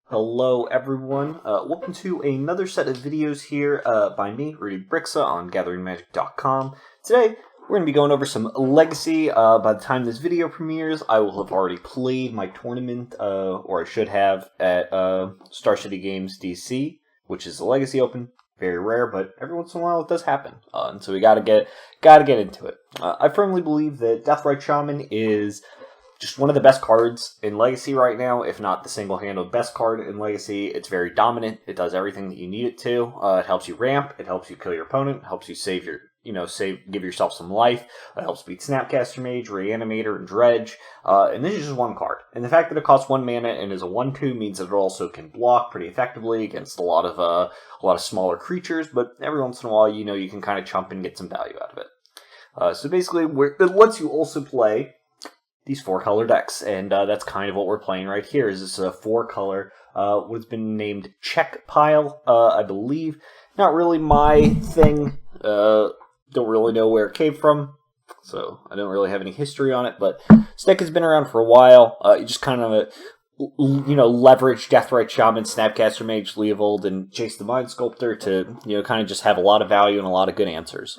Hello everyone, welcome to another set of videos here by me, Rudy Briksza on GatheringMagic.com. Today, we're going to be going over some Legacy. By the time this video premieres, I will have already played my tournament, or I should have, at Star City Games DC, which is the Legacy Open. Very rare, but every once in a while it does happen, and so we gotta get into it. I firmly believe that Deathrite Shaman is just one of the best cards in Legacy right now, if not the single-handed best card in Legacy. It's very dominant. It does everything that you need it to. It helps you ramp. It helps you kill your opponent. It helps you save your, give yourself some life. It helps beat Snapcaster Mage, Reanimator, and Dredge. And this is just one card. And the fact that it costs 1 mana and is a 1/2 means that it also can block pretty effectively against a lot of smaller creatures. But every once in a while, you can kind of chump and get some value out of it. So basically, it lets you also play these 4-color decks, and that's kind of what we're playing right here. Is this a 4-color, what's been named Czech pile, I believe. Not really my thing. Don't really know where it came from, so I don't really have any history on it. But this deck has been around for a while. You just kind of leverage Deathrite Shaman, Snapcaster Mage, Leovold, and Jace the Mind Sculptor to kind of just have a lot of value and a lot of good answers.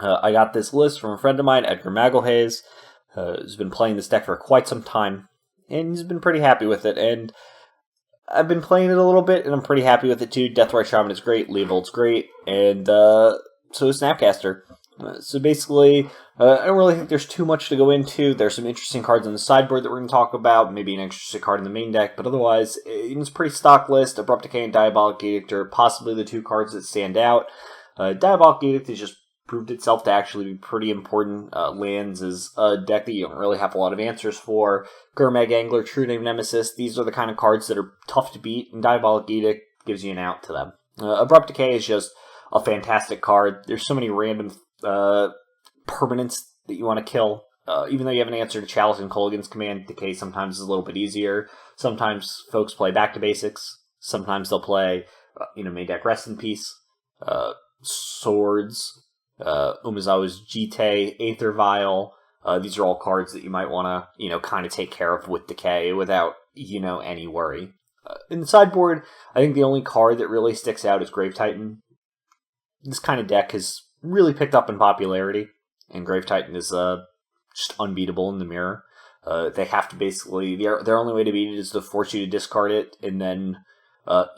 I got this list from a friend of mine, Edgar Magalhaes. Has been playing this deck for quite some time, and he's been pretty happy with it, and I've been playing it a little bit, and I'm pretty happy with it too. Deathrite Shaman is great, Leovold's great, and so is Snapcaster. So basically, I don't really think there's too much to go into. There's some interesting cards on the sideboard that we're going to talk about, maybe an interesting card in the main deck, but otherwise, it's a pretty stock list. Abrupt Decay and Diabolic Edict are possibly the two cards that stand out. Diabolic Edict is just proved itself to actually be pretty important. Lands is a deck that you don't really have a lot of answers for. Gurmag Angler, True Name Nemesis, these are the kind of cards that are tough to beat, and Diabolic Edict gives you an out to them. Abrupt Decay is just a fantastic card. There's so many random permanents that you want to kill. Even though you have an answer to Chalice and Kolaghan's command, Decay sometimes is a little bit easier. Sometimes folks play back to basics. Sometimes they'll play, main deck Rest in Peace, Swords, Umezawa's Jite, Aether Vial. These are all cards that you might want to, kind of take care of with Decay without, any worry. In the sideboard, I think the only card that really sticks out is Grave Titan. This kind of deck has really picked up in popularity, and Grave Titan is just unbeatable in the mirror. They have to basically, their only way to beat it is to force you to discard it, and then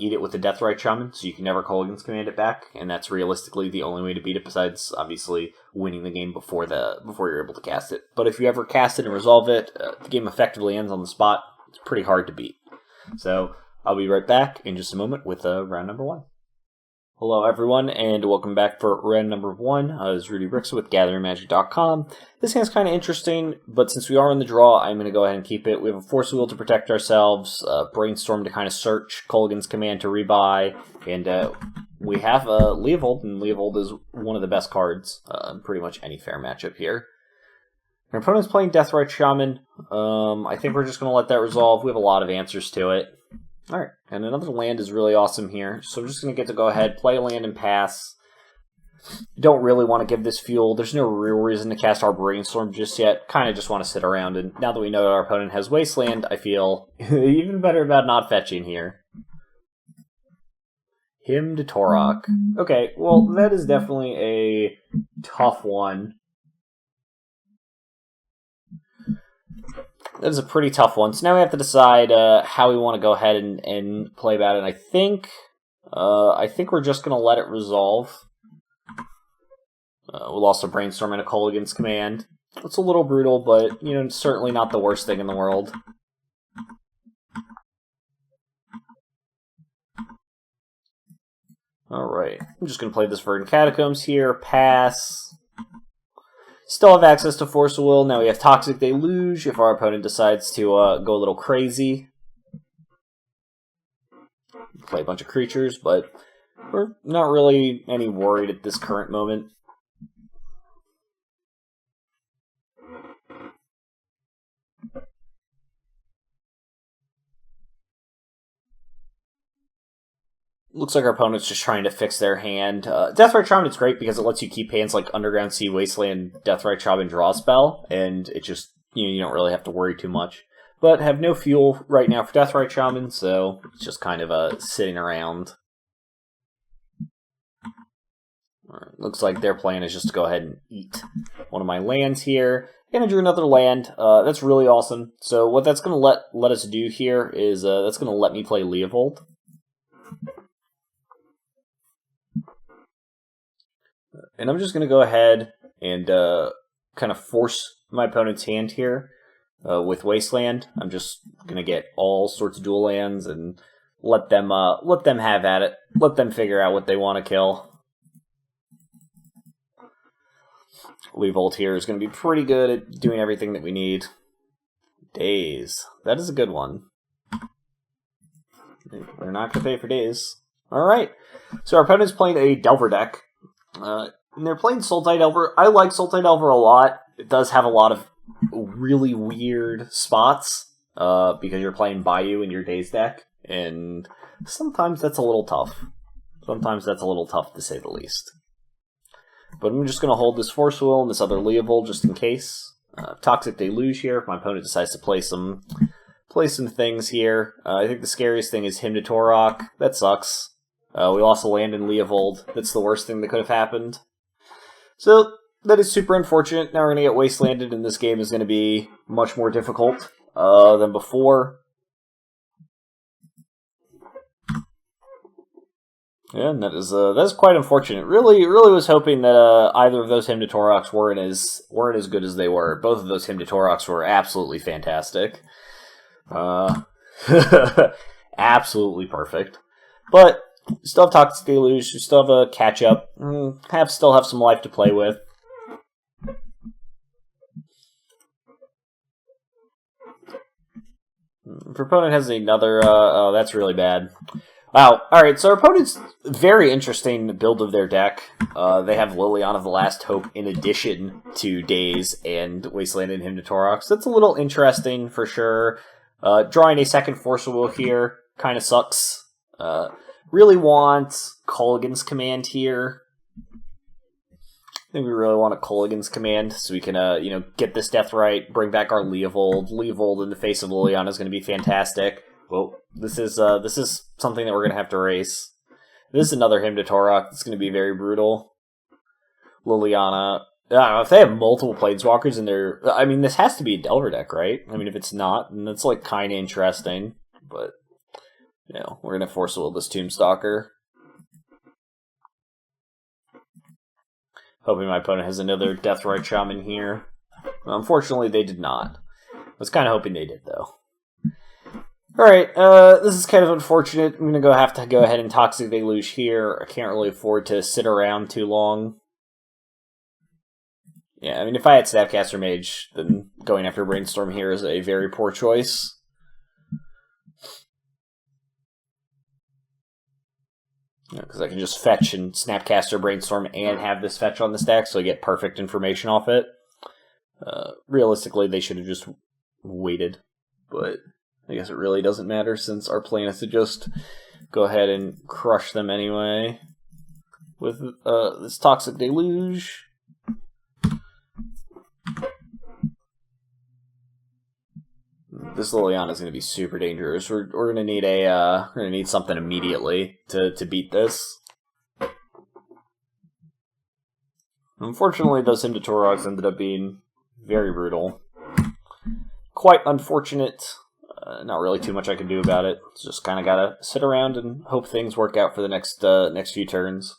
eat it with the Deathrite Shaman, so you can never Kolaghan's command it back, and that's realistically the only way to beat it, besides obviously winning the game before you're able to cast it. But if you ever cast it and resolve it, the game effectively ends on the spot. It's pretty hard to beat. So I'll be right back in just a moment with round number 1. Hello everyone, and welcome back for round number 1. This is Rudy Briksza with GatheringMagic.com. This hand's kind of interesting, but since we are in the draw, I'm going to go ahead and keep it. We have a Force Wheel to protect ourselves, Brainstorm to kind of search, Kolaghan's command to rebuy, and we have Leovold, and Leovold is one of the best cards in pretty much any fair matchup here. Our opponent's playing Deathrite Shaman. I think we're just going to let that resolve. We have a lot of answers to it. Alright, and another land is really awesome here, so we're just going to get to go ahead, play a land and pass. You don't really want to give this fuel. There's no real reason to cast our Brainstorm just yet. Kind of just want to sit around, and now that we know that our opponent has Wasteland, I feel even better about not fetching here. Him to Tourach. Okay, well, that is definitely a tough one. That is a pretty tough one. So now we have to decide how we want to go ahead and play about it. And I think we're just going to let it resolve. We lost a Brainstorm and a Kolaghan's command. It's a little brutal, but certainly not the worst thing in the world. Alright, I'm just going to play this Verdant Catacombs here. Pass. Still have access to Force of Will. Now we have Toxic Deluge if our opponent decides to go a little crazy. Play a bunch of creatures, but we're not really any worried at this current moment. Looks like our opponent's just trying to fix their hand. Deathrite Shaman is great because it lets you keep hands like Underground Sea, Wasteland, Deathrite Shaman, draw a spell, and it just, you don't really have to worry too much. but have no fuel right now for Deathrite Shaman, so it's just kind of sitting around. Right, looks like their plan is just to go ahead and eat one of my lands here. Gonna drew another land. That's really awesome. So what that's gonna let us do here is that's gonna let me play Leovold. And I'm just gonna go ahead and kind of force my opponent's hand here with Wasteland. I'm just gonna get all sorts of dual lands and let them have at it. Let them figure out what they want to kill. Leovold here is going to be pretty good at doing everything that we need. Days. That is a good one. We're not going to pay for days. Alright. So our opponent's playing a Delver deck. And they're playing Sultai Delver. I like Sultai Delver a lot. It does have a lot of really weird spots. Because you're playing Bayou in your Days deck. And sometimes that's a little tough. Sometimes that's a little tough, to say the least. But I'm just going to hold this Force Will and this other Leovold just in case. Toxic Deluge here if my opponent decides to play some things here. I think the scariest thing is him to Tourach. That sucks. We lost a land in Leovold. That's the worst thing that could have happened. So that is super unfortunate. Now we're going to get wastelanded, and this game is going to be much more difficult than before. Yeah, and that is quite unfortunate. Really was hoping that either of those Hymn to Tourachs weren't as good as they were. Both of those Hymn to Tourachs were absolutely fantastic. Absolutely perfect. But still have Toxic Deluge, still have a catch up, still have some life to play with. If our opponent has another, oh, that's really bad. Wow, alright, so our opponent's very interesting build of their deck. They have Liliana of the Last Hope in addition to Days and Wasteland and Hymn to Tourach. So that's a little interesting for sure. Drawing a second Force Will here kind of sucks. Really want Kolaghan's Command here. I think we really want a Kolaghan's Command so we can, get this Deathrite, bring back our Leovold. Leovold in the face of Liliana is going to be fantastic. Well, this is something that we're going to have to race. This is another Hymn to Tourach. It's going to be very brutal. Liliana. I don't know, if they have multiple Planeswalkers in their... I mean, this has to be a Delver deck, right? I mean, if it's not, then that's, like, kind of interesting. But, we're going to Force Will this Tombstalker. Hoping my opponent has another Deathrite Shaman here. Well, unfortunately, they did not. I was kind of hoping they did, though. Alright, this is kind of unfortunate. I'm going to have to go ahead and Toxic Deluge here. I can't really afford to sit around too long. Yeah, I mean, if I had Snapcaster Mage, then going after Brainstorm here is a very poor choice. Because I can just fetch and Snapcaster Brainstorm and have this fetch on the stack, so I get perfect information off it. Realistically, they should have just waited, but I guess it really doesn't matter since our plan is to just go ahead and crush them anyway with this Toxic Deluge. This Liliana is going to be super dangerous. We're going to need something immediately to beat this. Unfortunately, those Hymn to Tourachs ended up being very brutal. Quite unfortunate. Not really too much I can do about it. Just kind of gotta sit around and hope things work out for the next few turns.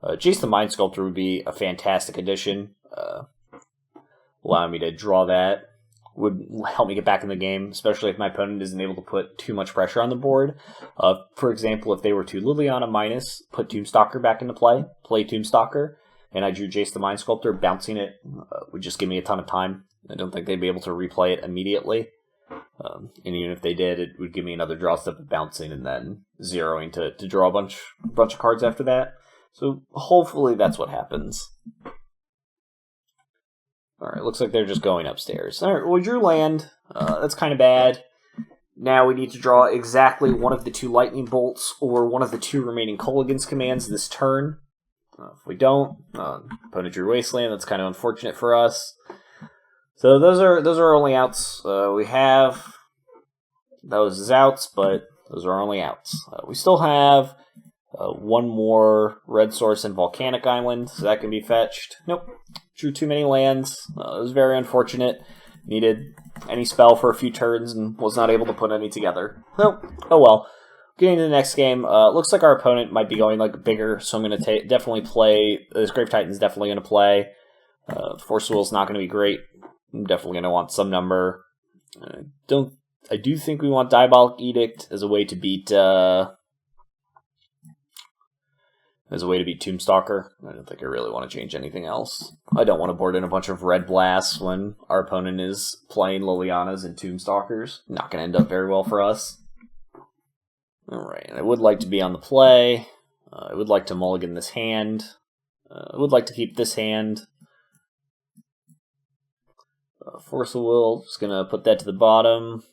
Jace the Mind Sculptor would be a fantastic addition. Allowing me to draw that would help me get back in the game, especially if my opponent isn't able to put too much pressure on the board. For example, if they were to Liliana minus, put Tombstalker back into play Tombstalker, and I drew Jace the Mind Sculptor, bouncing it would just give me a ton of time. I don't think they'd be able to replay it immediately. And even if they did, it would give me another draw step of bouncing and then zeroing to draw a bunch of cards after that. So hopefully that's what happens. Alright, looks like they're just going upstairs. Alright, well, we drew land. That's kind of bad. Now we need to draw exactly one of the two Lightning Bolts or one of the two remaining Kolaghan's commands this turn. If we don't, opponent drew Wasteland. That's kind of unfortunate for us. So those are only outs. We have those as outs, but those are only outs. We still have one more red source in Volcanic Island, so that can be fetched. Nope, drew too many lands. It was very unfortunate. Needed any spell for a few turns and was not able to put any together. So, oh well. Getting to the next game, looks like our opponent might be going like bigger, so I'm going to definitely play. This Grave Titan's definitely going to play. Force Will's not going to be great. I'm definitely going to want some number. I do think we want Diabolic Edict as a way to beat Tombstalker. I don't think I really want to change anything else. I don't want to board in a bunch of red blasts when our opponent is playing Lilianas and Tombstalkers. Not going to end up very well for us. Alright, I would like to be on the play. I would like to mulligan this hand. I would like to keep this hand. Force of Will, just going to put that to the bottom.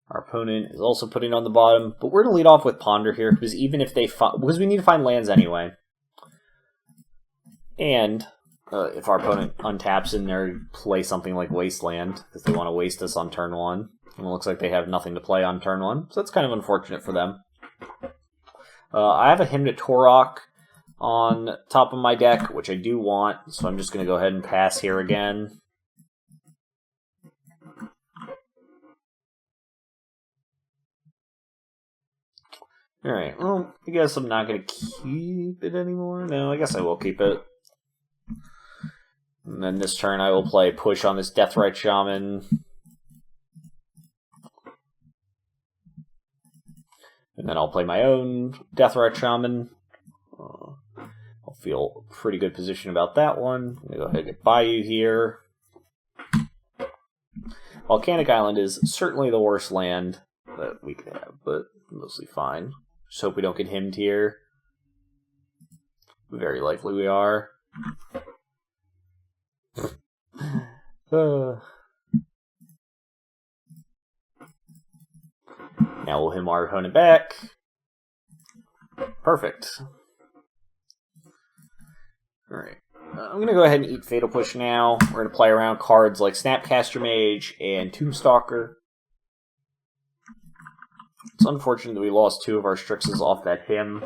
Our opponent is also putting on the bottom, but we're going to lead off with Ponder here, because even if they because we need to find lands anyway. And if our opponent untaps and they play something like Wasteland, because they want to waste us on turn 1. And it looks like they have nothing to play on turn 1, so that's kind of unfortunate for them. I have a Hymn to Tourach on top of my deck, which I do want, so I'm just going to go ahead and pass here again. Alright, well, I guess I'm not going to keep it anymore. No, I guess I will keep it. And then this turn I will play Push on this Deathrite Shaman. And then I'll play my own Deathrite Shaman. I'll feel pretty good position about that one. I'm going to go ahead and get Bayou here. Volcanic Island is certainly the worst land that we could have, but mostly fine. Just hope we don't get hymned here. Very likely we are. Now we'll hymn our opponent back. Perfect. Alright. I'm going to go ahead and eat Fatal Push now. We're going to play around cards like Snapcaster Mage and Tombstalker. It's unfortunate that we lost 2 of our Strixes off that hymn,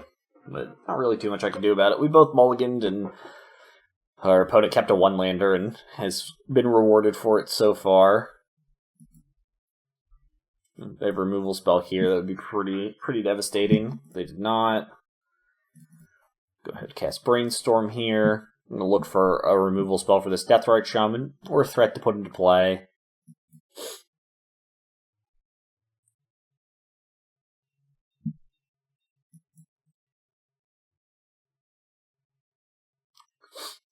but not really too much I can do about it. We both mulliganed, and our opponent kept a 1-lander and has been rewarded for it so far. If they have a removal spell here, that would be pretty devastating. They did not. Go ahead and cast Brainstorm here. I'm going to look for a removal spell for this Deathrite Shaman, or a threat to put into play.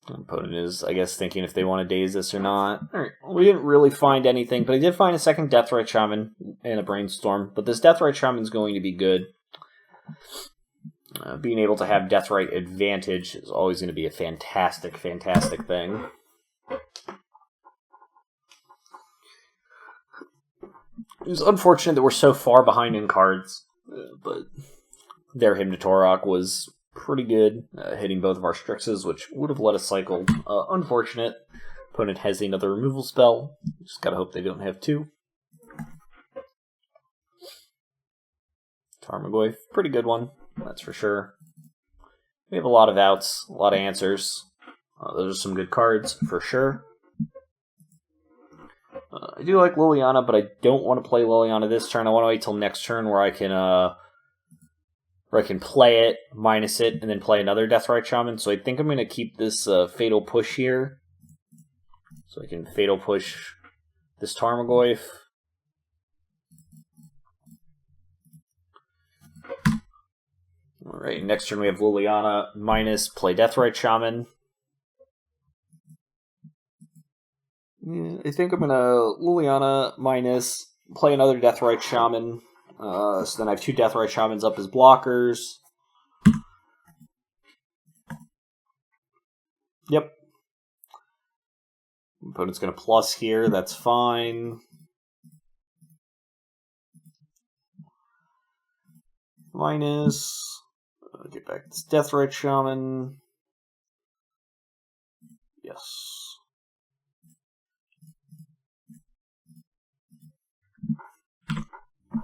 My opponent is, I guess, thinking if they want to daze this or not. Alright, we didn't really find anything, but I did find a second Deathrite Shaman and a Brainstorm. But this Deathrite Shaman is going to be good. Being able to have Deathrite advantage is always going to be a fantastic, fantastic thing. It's unfortunate that we're so far behind in cards, but their Hymn to Tourach was pretty good, hitting both of our Strixes, which would have let us cycle. Unfortunate. Opponent has another removal spell. Just gotta hope they don't have 2. Tarmogoyf, pretty good one, that's for sure. We have a lot of outs, a lot of answers. Those are some good cards, for sure. I do like Liliana, but I don't want to play Liliana this turn. I want to wait till next turn where I can play it, minus it, and then play another Deathrite Shaman. So I think I'm going to keep this Fatal Push here. So I can Fatal Push this Tarmogoyf. Alright, next turn we have Liliana, minus, play Deathrite Shaman. Yeah, I think I'm going to Liliana, minus, play another Deathrite Shaman. So then I have 2 Deathrite Shamans up as blockers. Yep. Opponent's going to plus here, that's fine. Minus. Get back this Deathrite Shaman. Yes.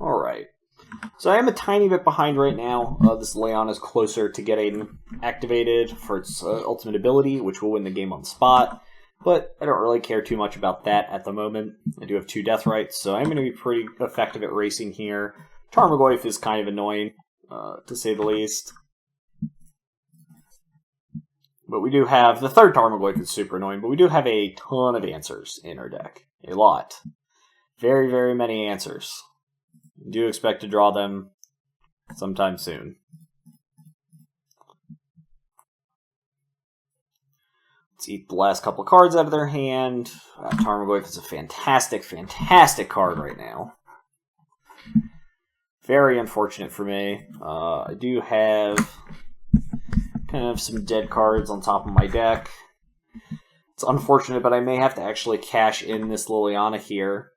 Alright. So I am a tiny bit behind right now. This Liliana is closer to getting activated for its ultimate ability, which will win the game on the spot. But I don't really care too much about that at the moment. I do have 2 Deathrites, so I'm going to be pretty effective at racing here. Tarmogoyf is kind of annoying, to say the least. But we do have, the third Tarmogoyf is super annoying, but we do have a ton of answers in our deck. A lot. Very, very many answers. I do expect to draw them sometime soon. Let's eat the last couple of cards out of their hand. Tarmogoyf is a fantastic, fantastic card right now. Very unfortunate for me. I do have kind of some dead cards on top of my deck. It's unfortunate, but I may have to actually cash in this Liliana here.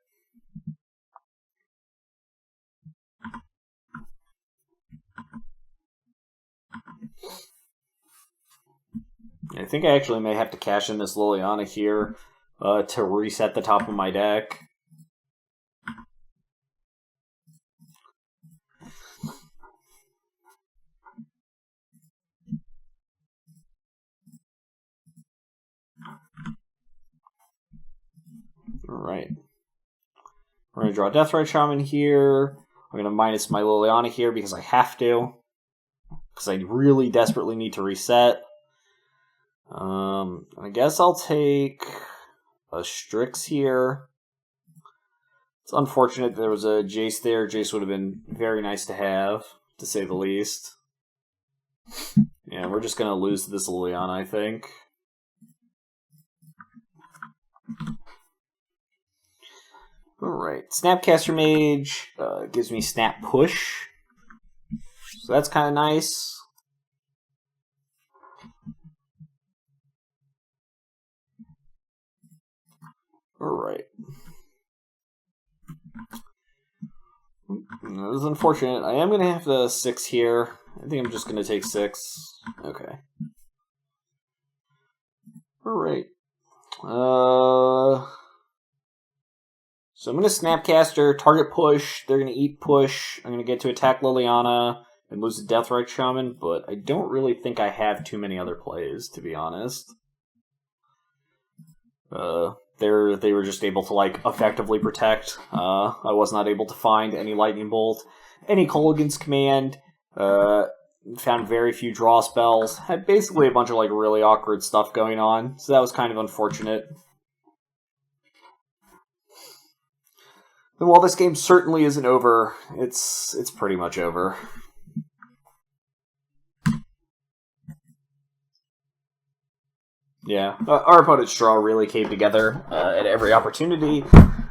I think I actually may have to cash in this Liliana here to reset the top of my deck. Alright. We're going to draw a Deathrite Shaman here. I'm going to minus my Liliana here because I have to. Because I really desperately need to reset. I guess I'll take a Strix here. It's unfortunate there was a Jace there. Jace would have been very nice to have, to say the least. Yeah, we're just going to lose this Liliana, I think. Alright, Snapcaster Mage gives me Snap Push. So that's kind of nice. Alright. That was unfortunate. I am going to have the 6 here. I think I'm just going to take 6. Okay. Alright. So I'm going to Snapcaster, target push, they're going to eat push, I'm going to get to attack Liliana and lose the Deathrite Shaman, but I don't really think I have too many other plays, to be honest. They were just able to, like, effectively protect. I was not able to find any Lightning Bolt, any Kolaghan's Command, found very few draw spells, had basically a bunch of, like, really awkward stuff going on, so that was kind of unfortunate. And while this game certainly isn't over, it's pretty much over. Yeah, our opponent's draw really came together at every opportunity.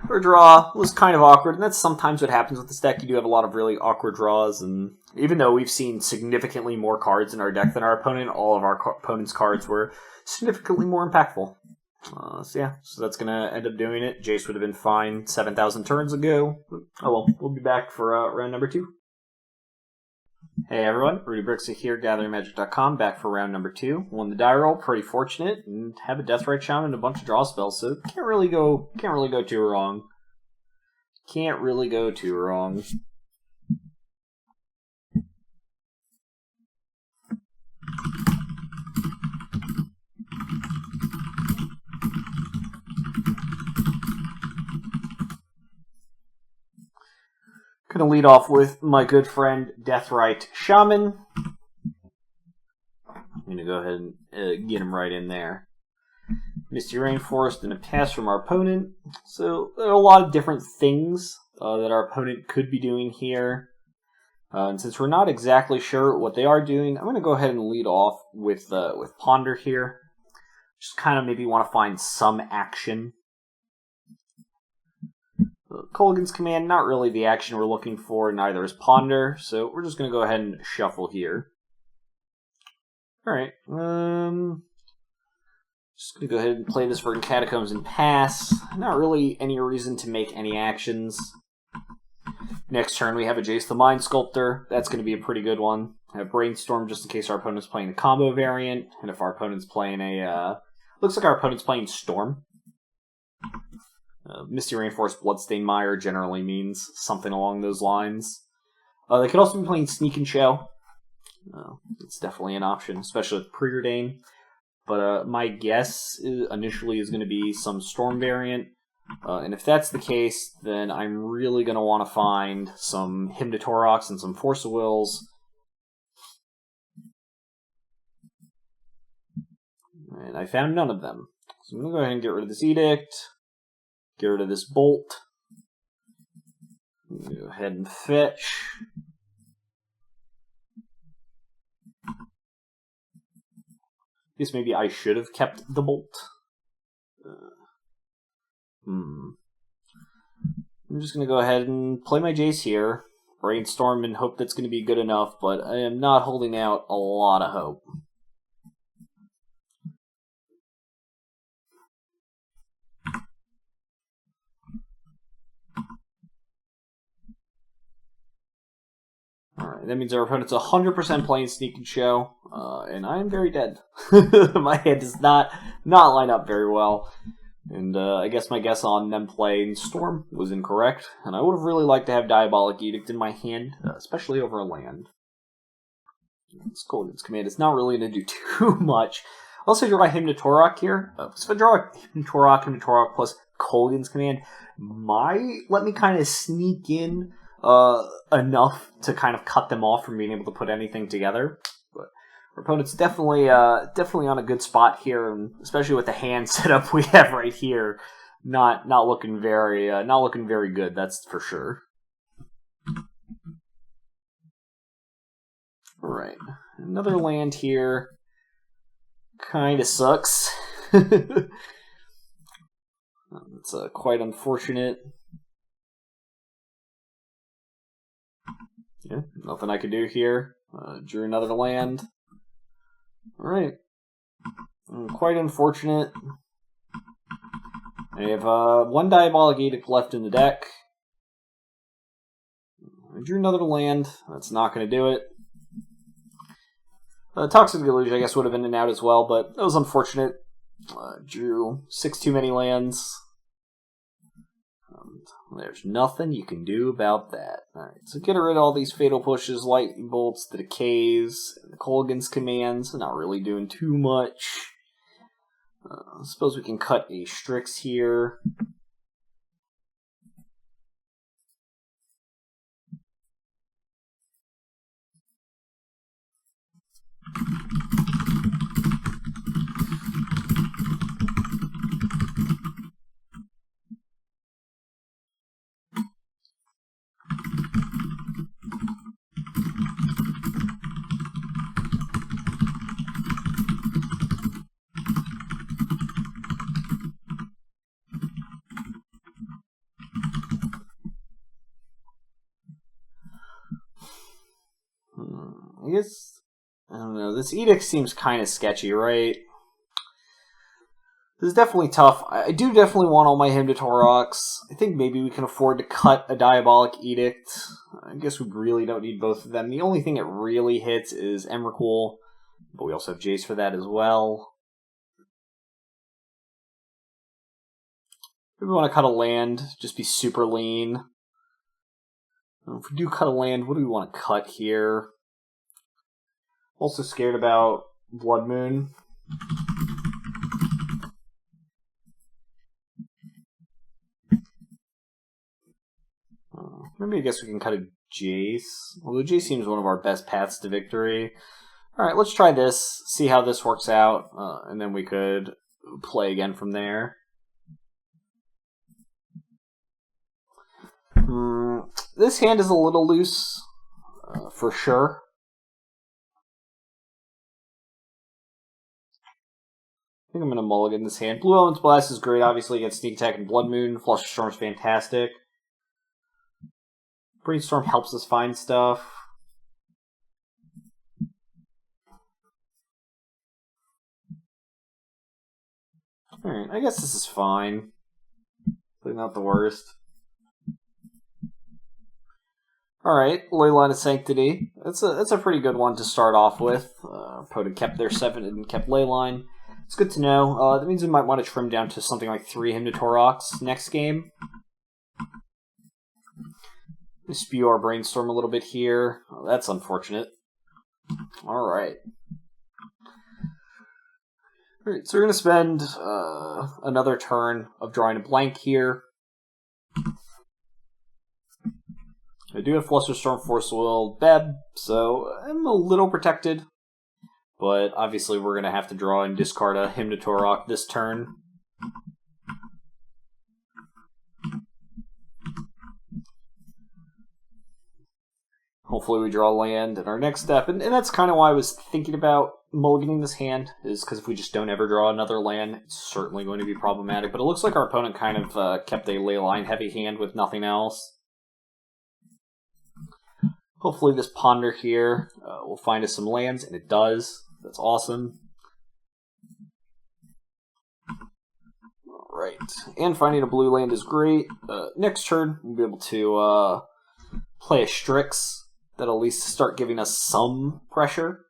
Our draw was kind of awkward, and that's sometimes what happens with this deck. You do have a lot of really awkward draws, and even though we've seen significantly more cards in our deck than our opponent, all of our opponent's cards were significantly more impactful. So that's going to end up doing it. Jace would have been fine 7,000 turns ago. Oh well, we'll be back for round number 2. Hey everyone, Rudy Briksza here, GatheringMagic.com, back for round number 2. Won the die roll, pretty fortunate, and have a Deathrite Shaman and a bunch of draw spells, so can't really go too wrong. Can't really go too wrong. Gonna lead off with my good friend Deathrite Shaman. I'm gonna go ahead and get him right in there. Misty Rainforest and a pass from our opponent. So there are a lot of different things that our opponent could be doing here. And since we're not exactly sure what they are doing, I'm gonna go ahead and lead off with Ponder here. Just kind of maybe want to find some action. Kolaghan's Command, not really the action we're looking for, neither is Ponder, so we're just going to go ahead and shuffle here. Alright, just going to go ahead and play this Verdant Catacombs and pass. Not really any reason to make any actions. Next turn we have a Jace the Mind Sculptor, that's going to be a pretty good one. I have Brainstorm just in case our opponent's playing a combo variant, and if our opponent's playing a... looks like our opponent's playing Storm. Misty Rainforest Bloodstained Mire generally means something along those lines. They could also be playing Sneak and Show. It's definitely an option, especially with Preordain. But my guess initially is going to be some Storm variant. And if that's the case, then I'm really going to want to find some Hymn to Tourach and some Force of Wills. And I found none of them. So I'm going to go ahead and get rid of this Edict. Get rid of this Bolt. Go ahead and fetch. I guess maybe I should have kept the Bolt. I'm just going to go ahead and play my Jace here. Brainstorm and hope that's going to be good enough, but I am not holding out a lot of hope. Alright, that means our opponent's 100% playing Sneak and Show, and I am very dead. My hand does not line up very well. And I guess my guess on them playing Storm was incorrect, and I would have really liked to have Diabolic Edict in my hand, especially over a land. Kolaghan's Command is not really going to do too much. I'll also draw Hymn to Tourach here. So if I draw Hymn to Tourach plus Kolaghan's Command might let me kind of sneak in enough to kind of cut them off from being able to put anything together. But our opponent's definitely on a good spot here, and especially with the hand setup we have right here, not looking very good. That's for sure. All right, another land here. Kind of sucks. It's quite unfortunate. Yeah, nothing I could do here. Drew another land. Alright. Quite unfortunate. I have one Diabolic Edict left in the deck. I drew another land. That's not going to do it. Toxic Deluge, I guess, would have been an out as well, but that was unfortunate. Drew 6 too many lands. There's nothing you can do about that. Alright, so get rid of all these Fatal Pushes, Lightning Bolts, the Decays, the Kolaghan's Commands. Not really doing too much. I suppose we can cut a Strix here. I guess, I don't know, this Edict seems kind of sketchy, right? This is definitely tough. I do definitely want all my Hymn to Tourach. I think maybe we can afford to cut a Diabolic Edict. I guess we really don't need both of them. The only thing it really hits is Emrakul, but we also have Jace for that as well. Maybe we want to cut a land, just be super lean. If we do cut a land, what do we want to cut here? Also scared about Blood Moon. Maybe I guess we can cut a Jace. Although Jace seems one of our best paths to victory. Alright, let's try this, see how this works out, and then we could play again from there. This hand is a little loose, for sure. I think I'm going to mulligan this hand. Blue Element's Blast is great, obviously, against Sneak Attack and Blood Moon. Flusterstorm is fantastic. Brainstorm helps us find stuff. Alright, I guess this is fine. But not the worst. Alright, Liliana Sanctity. That's a pretty good one to start off with. Opponent kept their 7 and kept Leyline. It's good to know. That means we might want to trim down to something like 3 Hymn to Tourachs next game. We spew our Brainstorm a little bit here. Oh, that's unfortunate. Alright. Alright, so we're going to spend another turn of drawing a blank here. I do have Flusterstorm, Force Will, Beb, so I'm a little protected. But obviously we're going to have to draw and discard a Hymn to Tourach this turn. Hopefully we draw land in our next step, and that's kind of why I was thinking about mulliganing this hand, is because if we just don't ever draw another land, it's certainly going to be problematic. But it looks like our opponent kind of kept a leyline heavy hand with nothing else. Hopefully this Ponder here will find us some lands, and it does. That's awesome. Alright, and finding a blue land is great. Next turn, we'll be able to play a Strix. That'll at least start giving us some pressure.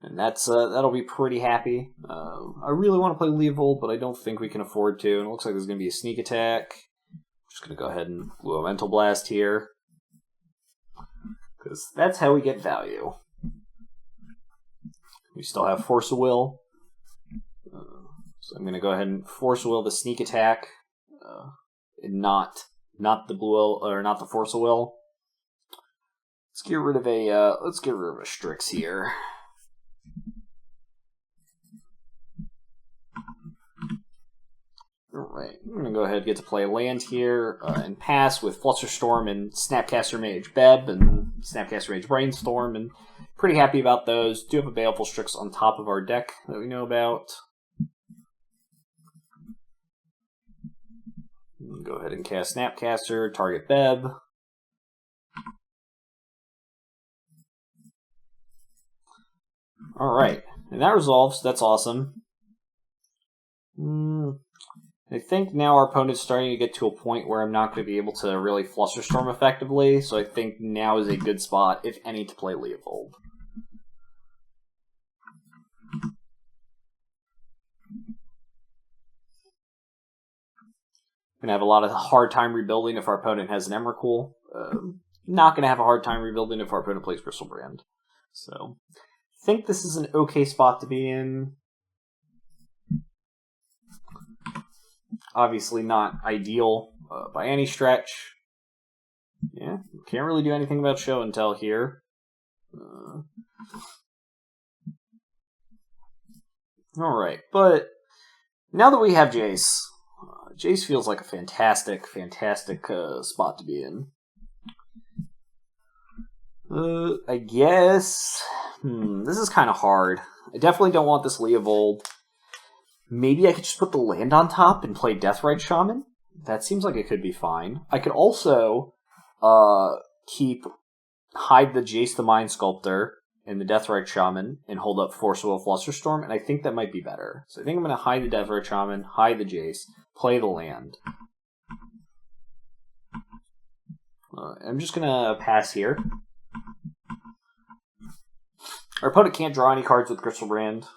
And that'll be pretty happy. I really want to play Leovold, but I don't think we can afford to. And it looks like there's going to be a sneak attack. I'm just going to go ahead and blue a Mental Blast here, because that's how we get value. We still have Force of Will. So I'm going to go ahead and Force of Will the sneak attack, and not the blue or not the Force of Will. Let's get rid of a Strix here. Alright, I'm going to go ahead and get to play land here and pass with Flusterstorm and Snapcaster Mage Beb and Snapcaster Mage Brainstorm, and pretty happy about those. Do have a Baleful Strix on top of our deck that we know about. Go ahead and cast Snapcaster, target Beb. Alright, and that resolves. That's awesome. I think now our opponent's starting to get to a point where I'm not going to be able to really Flusterstorm effectively, so I think now is a good spot, if any, to play Leovold. Going to have a lot of hard time rebuilding if our opponent has an Emrakul. Not going to have a hard time rebuilding if our opponent plays Bristlebrand. So, I think this is an okay spot to be in. Obviously not ideal by any stretch. Yeah, can't really do anything about show and tell here. Alright, but now that we have Jace, Jace feels like a fantastic spot to be in. I guess... this is kind of hard. I definitely don't want this Leovold. Maybe I could just put the land on top and play Deathrite Shaman. That seems like it could be fine. I could also hide the Jace the Mind Sculptor and the Deathrite Shaman and hold up Force Will Flusterstorm, and I think that might be better. So I think I'm going to hide the Deathrite Shaman, hide the Jace, play the land. I'm just going to pass here. Our opponent can't draw any cards with Bristlebrand.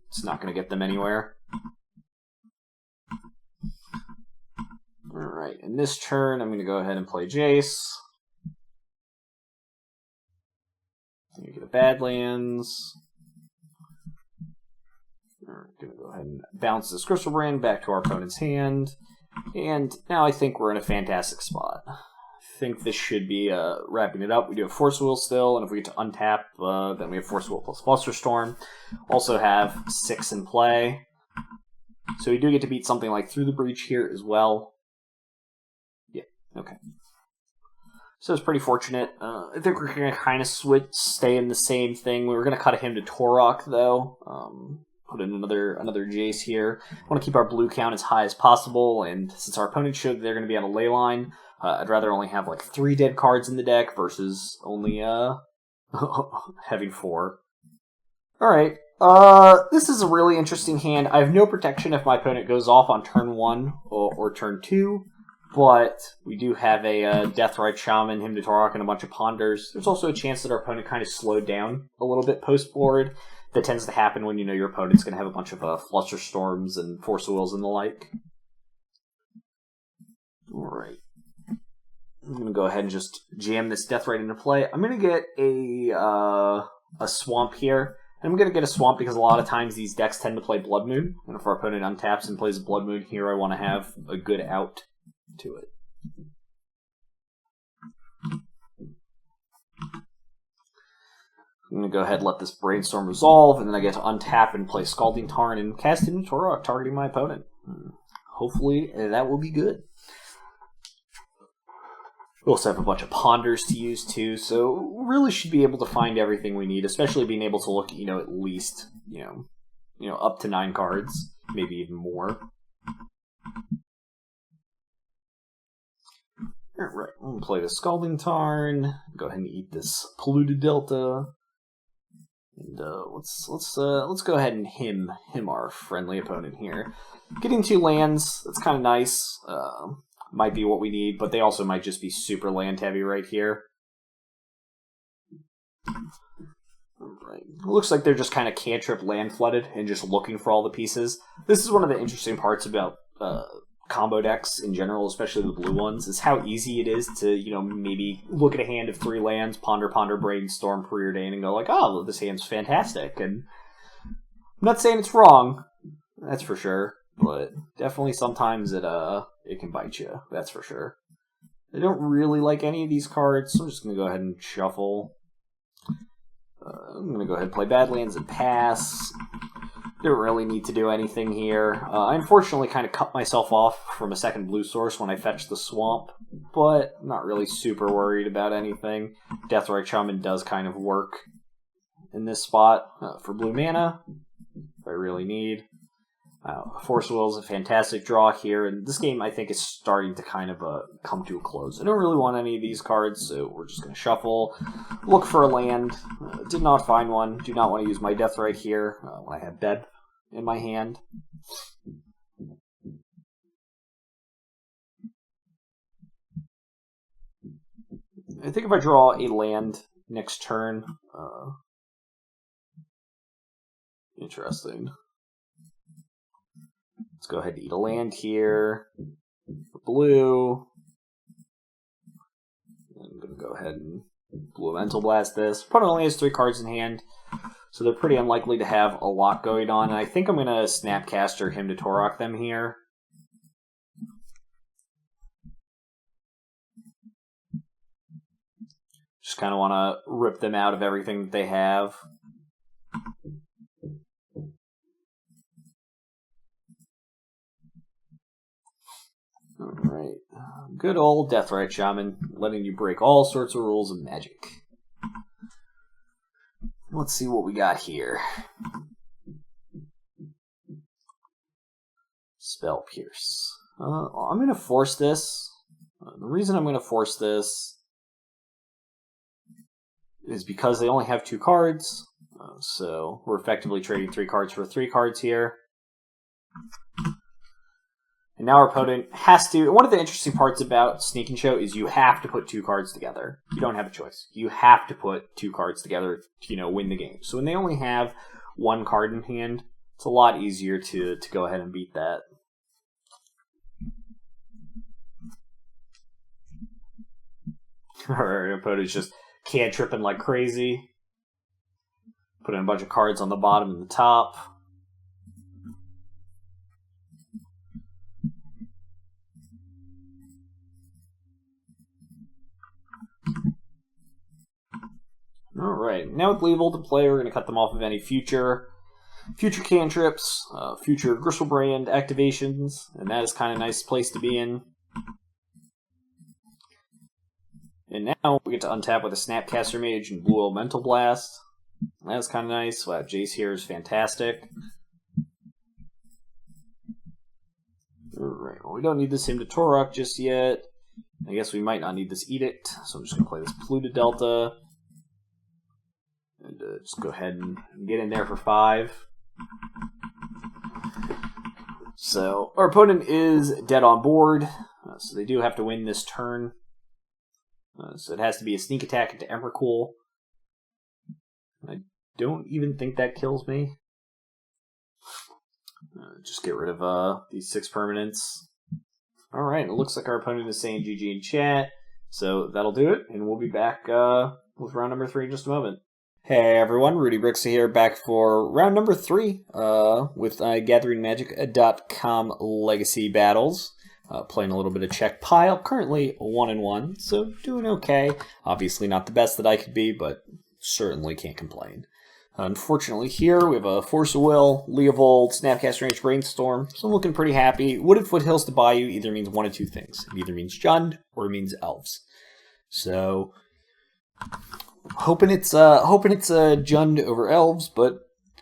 It's not going to get them anywhere. Alright, in this turn, I'm going to go ahead and play Jace. I'm going to get a Badlands. We're going to go ahead and bounce this Bristlebrand back to our opponent's hand. And now I think we're in a fantastic spot. I think this should be wrapping it up. We do have Force Will still, and if we get to untap, then we have Force Will plus Flusterstorm. Also have 6 in play. So we do get to beat something like Through the Breach here as well. Yeah, okay. So it's pretty fortunate. I think we're going to kind of stay in the same thing. We were going to cut a Hymn to Tourach, though. Put in another Jace here. I want to keep our blue count as high as possible, and since our opponent showed they're going to be on a ley line, I'd rather only have like 3 dead cards in the deck versus only having 4. Alright, this is a really interesting hand. I have no protection if my opponent goes off on turn 1 or turn 2, but we do have a Deathrite Shaman, Hymn to Tourach, and a bunch of Ponders. There's also a chance that our opponent kind of slowed down a little bit post-board. that tends to happen when you know your opponent's going to have a bunch of Flusterstorms and Force of Wills and the like. Alright. I'm going to go ahead and just jam this Deathrite into play. I'm going to get a Swamp here. And I'm going to get a Swamp because a lot of times these decks tend to play Blood Moon. And if our opponent untaps and plays a Blood Moon here, I want to have a good out to it. I'm going to go ahead and let this Brainstorm resolve, and then I get to untap and play Scalding Tarn and cast into Tourach, targeting my opponent. Hopefully that will be good. We also have a bunch of Ponders to use too, so really should be able to find everything we need, especially being able to look, at least, up to 9 cards, maybe even more. Alright, I'm going to play the Scalding Tarn, go ahead and eat this Polluted Delta. And let's go ahead and him our friendly opponent here. Getting 2 lands, that's kind of nice. Might be what we need, but they also might just be super land heavy right here. Right. It looks like they're just kind of cantrip land flooded and just looking for all the pieces. This is one of the interesting parts about combo decks in general, especially the blue ones, is how easy it is to, maybe look at a hand of 3 lands, ponder, brainstorm, preordain, and go like, oh, well, this hand's fantastic. And I'm not saying it's wrong, that's for sure, but definitely sometimes it can bite you, that's for sure. I don't really like any of these cards, so I'm just going to go ahead and shuffle. I'm going to go ahead and play Badlands and pass. Don't really need to do anything here. I unfortunately kind of cut myself off from a second blue source when I fetched the Swamp, but I'm not really super worried about anything. Deathrite Shaman does kind of work in this spot for blue mana, if I really need. Force of Will is a fantastic draw here, and this game I think is starting to kind of come to a close. I don't really want any of these cards, so we're just going to shuffle, look for a land. Did not find one. Do not want to use my Deathrite here when I have Beb in my hand. I think if I draw a land next turn, interesting. Let's go ahead and eat a land here for blue. I'm going to go ahead and blue Mental Blast this. Opponent only has 3 cards in hand, so they're pretty unlikely to have a lot going on. And I think I'm going to Snapcaster him to Tourach them here. Just kind of want to rip them out of everything that they have. Alright. Good old Deathrite Shaman, letting you break all sorts of rules of Magic. Let's see what we got here. Spell Pierce. I'm going to force this. The reason I'm going to force this is because they only have 2 cards. So we're effectively trading 3 cards for 3 cards here. And now our opponent has to... One of the interesting parts about Sneak and Show is you have to put 2 cards together. You don't have a choice. You have to put 2 cards together to, win the game. So when they only have 1 card in hand, it's a lot easier to go ahead and beat that. Our opponent's just cantripping like crazy. Putting a bunch of cards on the bottom and the top. Alright, now with Leovold to play, we're going to cut them off of any future cantrips, future Gristlebrand activations, and that is kind of a nice place to be in. And now we get to untap with a Snapcaster Mage and Blue Elemental Blast. That's kind of nice. Wow, Jace here is fantastic. Alright, well, we don't need this hymn to Tourach just yet. I guess we might not need this Edict, so I'm just going to play this Polluted Delta. And just go ahead and get in there for 5. So, our opponent is dead on board, so they do have to win this turn. So it has to be a sneak attack into Emrakul. I don't even think that kills me. Just get rid of these 6 permanents. Alright, it looks like our opponent is saying GG in chat. So that'll do it, and we'll be back with round number 3 in just a moment. Hey everyone, Rudy Briksza here, back for round number 3 with GatheringMagic.com Legacy Battles. Playing a little bit of Czech pile, currently 1-1, so doing okay. Obviously not the best that I could be, but certainly can't complain. Unfortunately here, we have a Force of Will, Leovold, Snapcaster Mage, Brainstorm, so I'm looking pretty happy. Wooded Foothills to Bayou either means one of 2 things. It either means Jund, or it means Elves. So, hoping it's Jund over Elves, but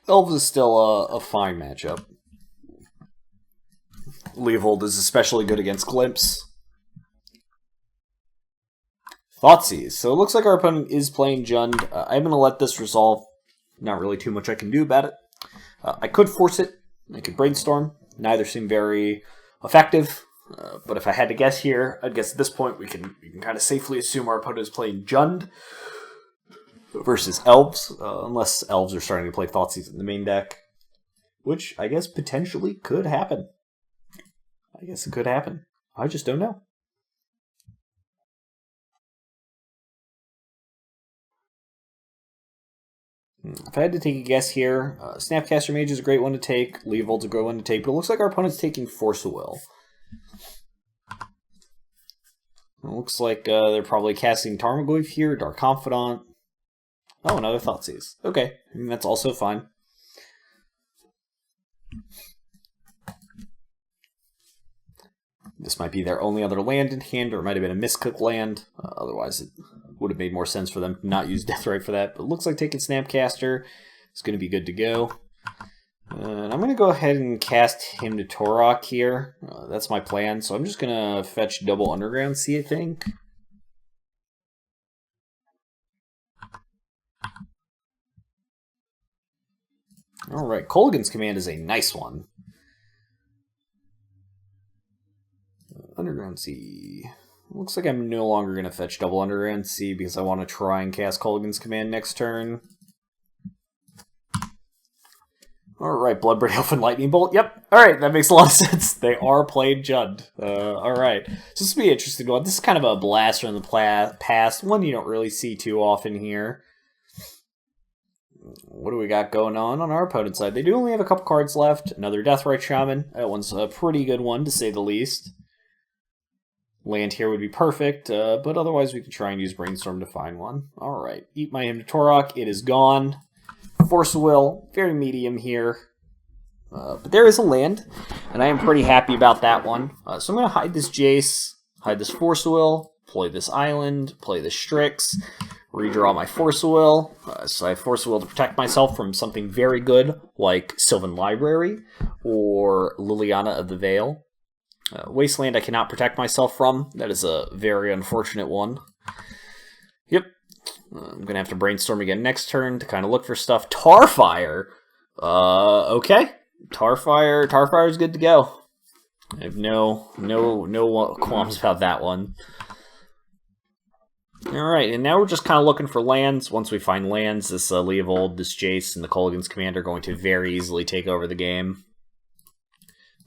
Elves is still a fine matchup. Leovold is especially good against Glimpse. Thoughtseize. So it looks like our opponent is playing Jund. I'm going to let this resolve. Not really too much I can do about it. I could force it. I could Brainstorm. Neither seem very effective. But if I had to guess here, I'd guess at this point we can kind of safely assume our opponent is playing Jund versus Elves. Unless Elves are starting to play Thoughtseize in the main deck. Which I guess potentially could happen. I guess it could happen. I just don't know. If I had to take a guess here, Snapcaster Mage is a great one to take. Leovold's a great one to take. But it looks like our opponent's taking Force of Will. It looks like they're probably casting Tarmogoyf here, Dark Confidant. Oh, another Thoughtseize. Okay, I mean, that's also fine. This might be their only other land in hand, or it might have been a miscooked land. Otherwise, it would have made more sense for them to not use Deathrite for that. But it looks like taking Snapcaster is going to be good to go. And I'm going to go ahead and cast him to Tourach here. That's my plan. So I'm just going to fetch double Underground Sea, I think. Alright, Kolaghan's Command is a nice one. Underground Sea. Looks like I'm no longer going to fetch double Underground Sea because I want to try and cast Kolaghan's Command next turn. Alright, Bloodbraid Elf and Lightning Bolt. Yep, alright, that makes a lot of sense. They are playing Jund. Alright, so this will be an interesting one. This is kind of a blast from the past, one you don't really see too often here. What do we got going on our opponent's side? They do only have a couple cards left. Another Deathrite Shaman. That one's a pretty good one, to say the least. Land here would be perfect, but otherwise we can try and use Brainstorm to find one. Alright, eat my Hymn to Tourach. It is gone. Force of Will, very medium here. But there is a land, and I am pretty happy about that one. So I'm going to hide this Jace, hide this Force of Will, play this Island, play this Strix, redraw my Force of Will. So I have Force of Will to protect myself from something very good, like Sylvan Library, or Liliana of the Veil. Wasteland I cannot protect myself from. That is a very unfortunate one. Yep. I'm going to have to Brainstorm again next turn to kind of look for stuff. Tarfire! Okay. Tarfire is good to go. I have no qualms about that one. Alright, and now we're just kind of looking for lands. Once we find lands, this Leovold, this Jace, and the Kolaghan's Command are going to very easily take over the game.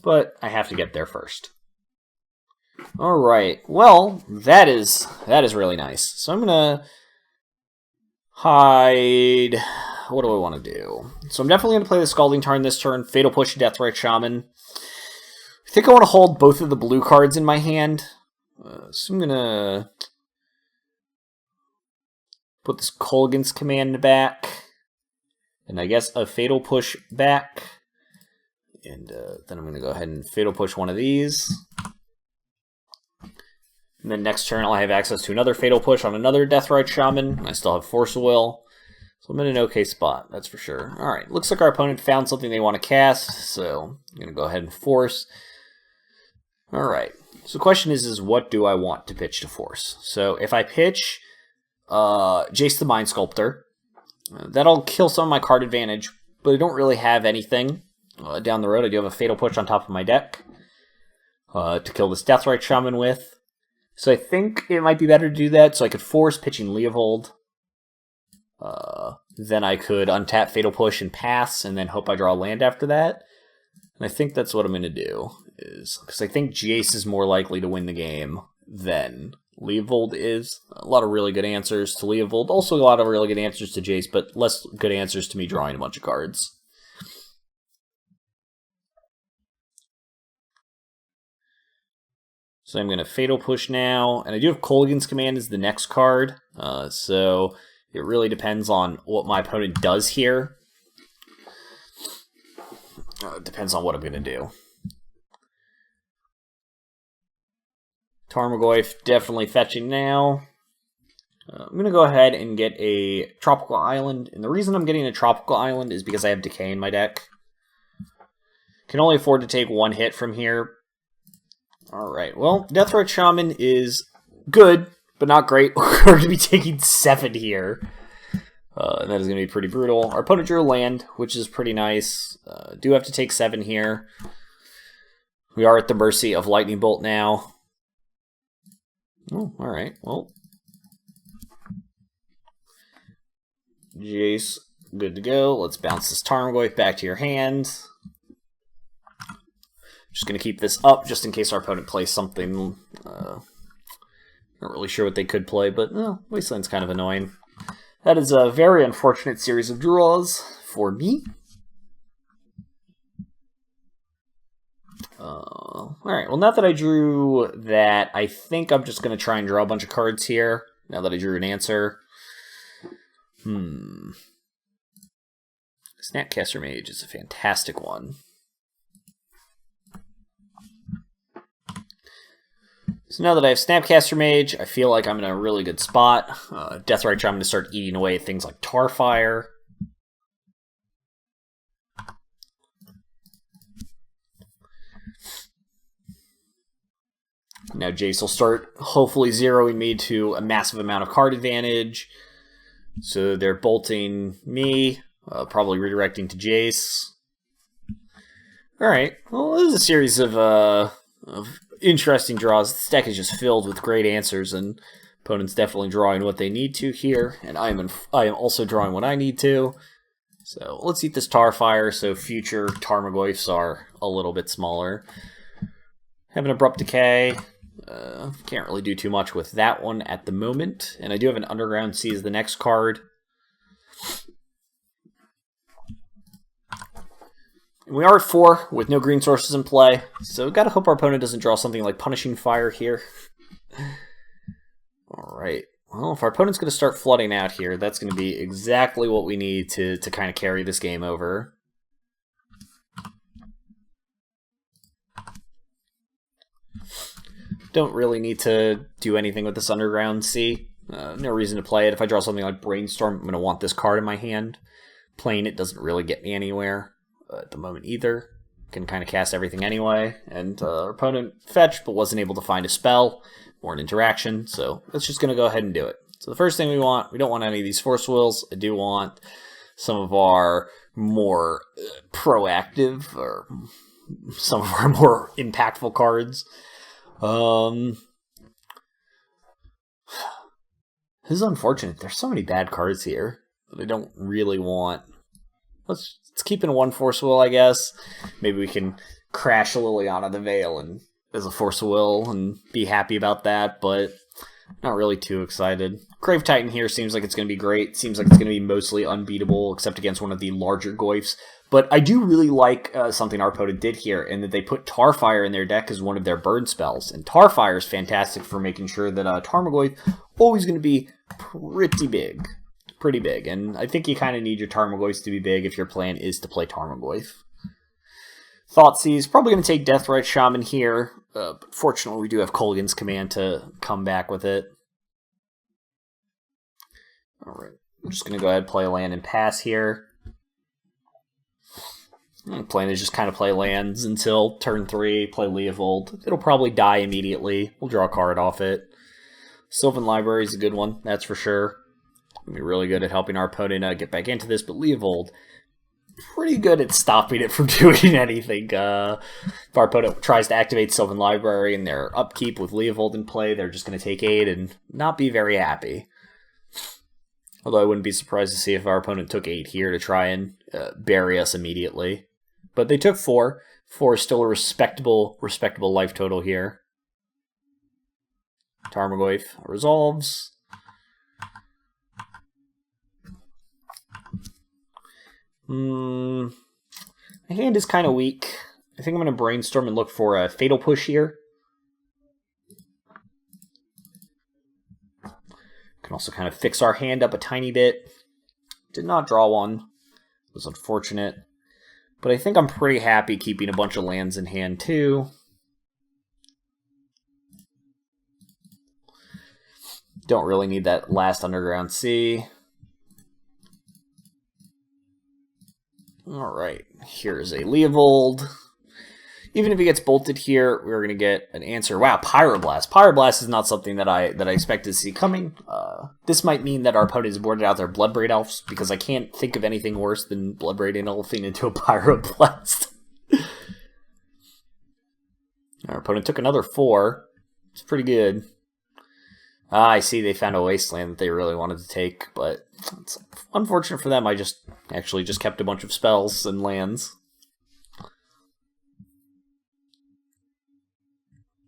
But I have to get there first. Alright, well, that is really nice. So I'm going to hide... What do I want to do? So I'm definitely going to play the Scalding Tarn this turn, Fatal Push, Deathrite Shaman. I think I want to hold both of the blue cards in my hand. So I'm going to put this Kolaghan's Command back. And I guess a Fatal Push back. And then I'm going to go ahead and Fatal Push one of these. And then next turn I'll have access to another Fatal Push on another Deathrite Shaman. I still have Force of Will. So I'm in an okay spot, that's for sure. Alright, looks like our opponent found something they want to cast. So I'm going to go ahead and Force. Alright, so the question is what do I want to pitch to Force? So if I pitch Jace the Mind Sculptor, that'll kill some of my card advantage. But I don't really have anything. Down the road, I do have a Fatal Push on top of my deck to kill this Deathrite Shaman with. So I think it might be better to do that, so I could force pitching Leovold. then I could untap Fatal Push and pass, and then hope I draw a land after that. And I think that's what I'm going to do, is because I think Jace is more likely to win the game than Leovold is. A lot of really good answers to Leovold, also a lot of really good answers to Jace, but less good answers to me drawing a bunch of cards. So I'm going to Fatal Push now, and I do have Kolaghan's Command as the next card, so it really depends on what my opponent does here. It depends on what I'm going to do. Tarmogoyf definitely fetching now. I'm going to go ahead and get a Tropical Island, and the reason I'm getting a Tropical Island is because I have Decay in my deck. Can only afford to take one hit from here. Alright, well, Deathrite Shaman is good, but not great. We're going to be taking 7 here. And that is going to be pretty brutal. Our opponent drew a land, which is pretty nice. Do have to take 7 here. We are at the mercy of Lightning Bolt now. Oh, alright, well. Jace, good to go. Let's bounce this Tarmogoyf back to your hand. Just going to keep this up just in case our opponent plays something. Not really sure what they could play, but Wasteland's kind of annoying. That is a very unfortunate series of draws for me. Alright, well, now that I drew that, I think I'm just going to try and draw a bunch of cards here, now that I drew an answer. Snapcaster Mage is a fantastic one. So now that I have Snapcaster Mage, I feel like I'm in a really good spot. Deathrite Shaman to start eating away at things like Tarfire. Now Jace will start hopefully zeroing me to a massive amount of card advantage. So they're bolting me, probably redirecting to Jace. Alright, well, this is a series of interesting draws. This deck is just filled with great answers, and opponents definitely drawing what they need to here, and I am also drawing what I need to. So let's eat this Tarfire so future Tarmogoyfs are a little bit smaller. Have an Abrupt Decay. Can't really do too much with that one at the moment, and I do have an Underground Sea as the next card. We are at 4 with no green sources in play, so gotta hope our opponent doesn't draw something like Punishing Fire here. Alright, well, if our opponent's going to start flooding out here, that's going to be exactly what we need to kind of carry this game over. Don't really need to do anything with this Underground Sea. No reason to play it. If I draw something like Brainstorm, I'm going to want this card in my hand. Playing it doesn't really get me anywhere at the moment either. Can kind of cast everything anyway. And our opponent fetched, but wasn't able to find a spell or an interaction, so that's just going to go ahead and do it. So the first thing we don't want any of these Force Wills. I do want some of our more proactive, or some of our more impactful cards. This is unfortunate. There's so many bad cards here that I don't really want. Let's keep in one Force Will, I guess. Maybe we can crash a Liliana the Veil and as a Force Will and be happy about that, but not really too excited. Grave Titan here seems like it's going to be great. Seems like it's going to be mostly unbeatable, except against one of the larger Goyfs. But I do really like something our opponent did here, in that they put Tarfire in their deck as one of their burn spells. And Tarfire is fantastic for making sure that Tarmogoyf always going to be pretty big. Pretty big. And I think you kind of need your Tarmogoyfs to be big if your plan is to play Tarmogoyf. Thoughtseize, probably going to take Deathrite Shaman here. But fortunately, we do have Kolaghan's Command to come back with it. Alright, I'm just going to go ahead and play a land and pass here. The plan is just kind of play lands until turn 3, play Leovold. It'll probably die immediately. We'll draw a card off it. Sylvan Library is a good one, that's for sure. We'll be really good at helping our opponent get back into this, but Leovold, pretty good at stopping it from doing anything. If our opponent tries to activate Sylvan Library and their upkeep with Leovold in play, they're just going to take 8 and not be very happy. Although I wouldn't be surprised to see if our opponent took 8 here to try and bury us immediately. But they took 4. 4 is still a respectable life total here. Tarmogoyf resolves. My hand is kind of weak. I think I'm going to Brainstorm and look for a Fatal Push here. Can also kind of fix our hand up a tiny bit. Did not draw one. It was unfortunate. But I think I'm pretty happy keeping a bunch of lands in hand too. Don't really need that last Underground Sea. Alright, here's a Leovold. Even if he gets bolted here, we're going to get an answer. Wow, Pyroblast. Pyroblast is not something that I expected to see coming. This might mean that our opponent has boarded out their Bloodbraid Elves, because I can't think of anything worse than Bloodbraid Elfing into a Pyroblast. Our opponent took another 4. It's pretty good. I see they found a Wasteland that they really wanted to take, but it's unfortunate for them. I actually just kept a bunch of spells and lands.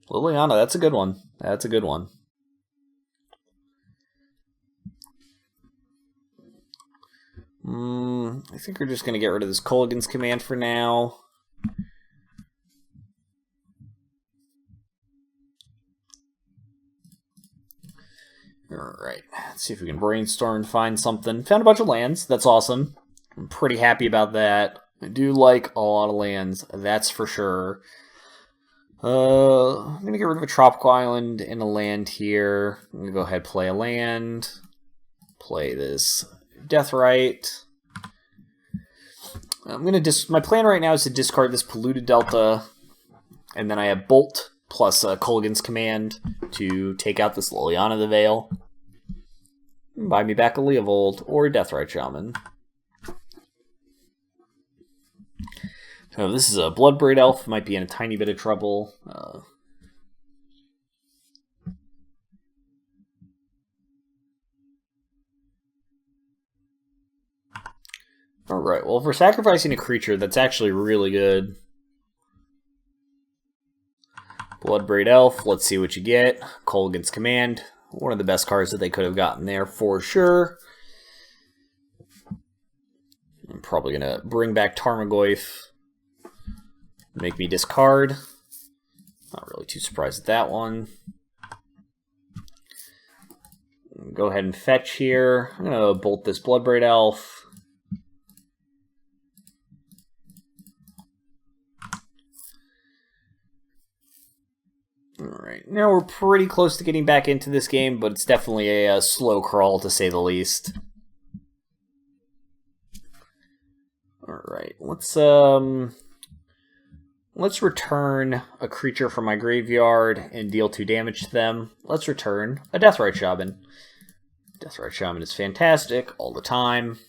Liliana, that's a good one. That's a good one. I think we're just going to get rid of this Kolaghan's command for now. Alright, let's see if we can Brainstorm and find something. Found a bunch of lands. That's awesome. I'm pretty happy about that. I do like a lot of lands, that's for sure. I'm going to get rid of a Tropical Island and a land here. I'm going to go ahead and play a land. Play this Deathrite. My plan right now is to discard this Polluted Delta, and then I have Bolt plus Kolaghan's command to take out this Liliana the Veil. Buy me back a Leovold or a Deathrite Shaman. So this is a Bloodbraid Elf, might be in a tiny bit of trouble. Alright, well, if we're sacrificing a creature, that's actually really good. Bloodbraid Elf, let's see what you get. Kolaghan's command, one of the best cards that they could have gotten there for sure. I'm probably going to bring back Tarmogoyf. Make me discard. Not really too surprised at that one. Go ahead and fetch here. I'm going to bolt this Bloodbraid Elf. Alright, now we're pretty close to getting back into this game, but it's definitely a slow crawl to say the least. Alright, let's return a creature from my graveyard and deal 2 damage to them. Let's return a Deathrite Shaman. Deathrite Shaman is fantastic all the time.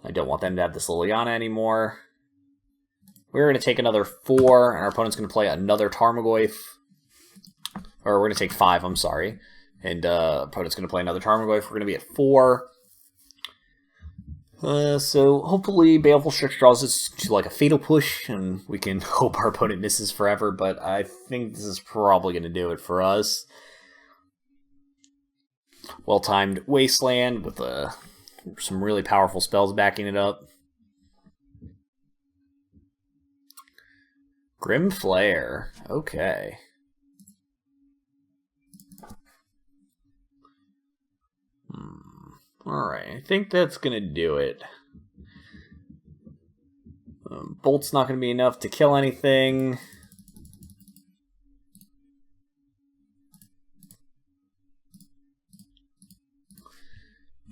I don't want them to have this Liliana anymore. We're going to take another 4, and our opponent's going to play another Tarmogoyf. Or we're going to take 5, I'm sorry. And opponent's going to play another Tarmogoyf. We're going to be at 4. So hopefully Baleful Strix draws us to like a Fatal Push, and we can hope our opponent misses forever, but I think this is probably going to do it for us. Well-timed Wasteland with some really powerful spells backing it up. Grim Flare, okay. Alright, I think that's going to do it. Bolt's not going to be enough to kill anything.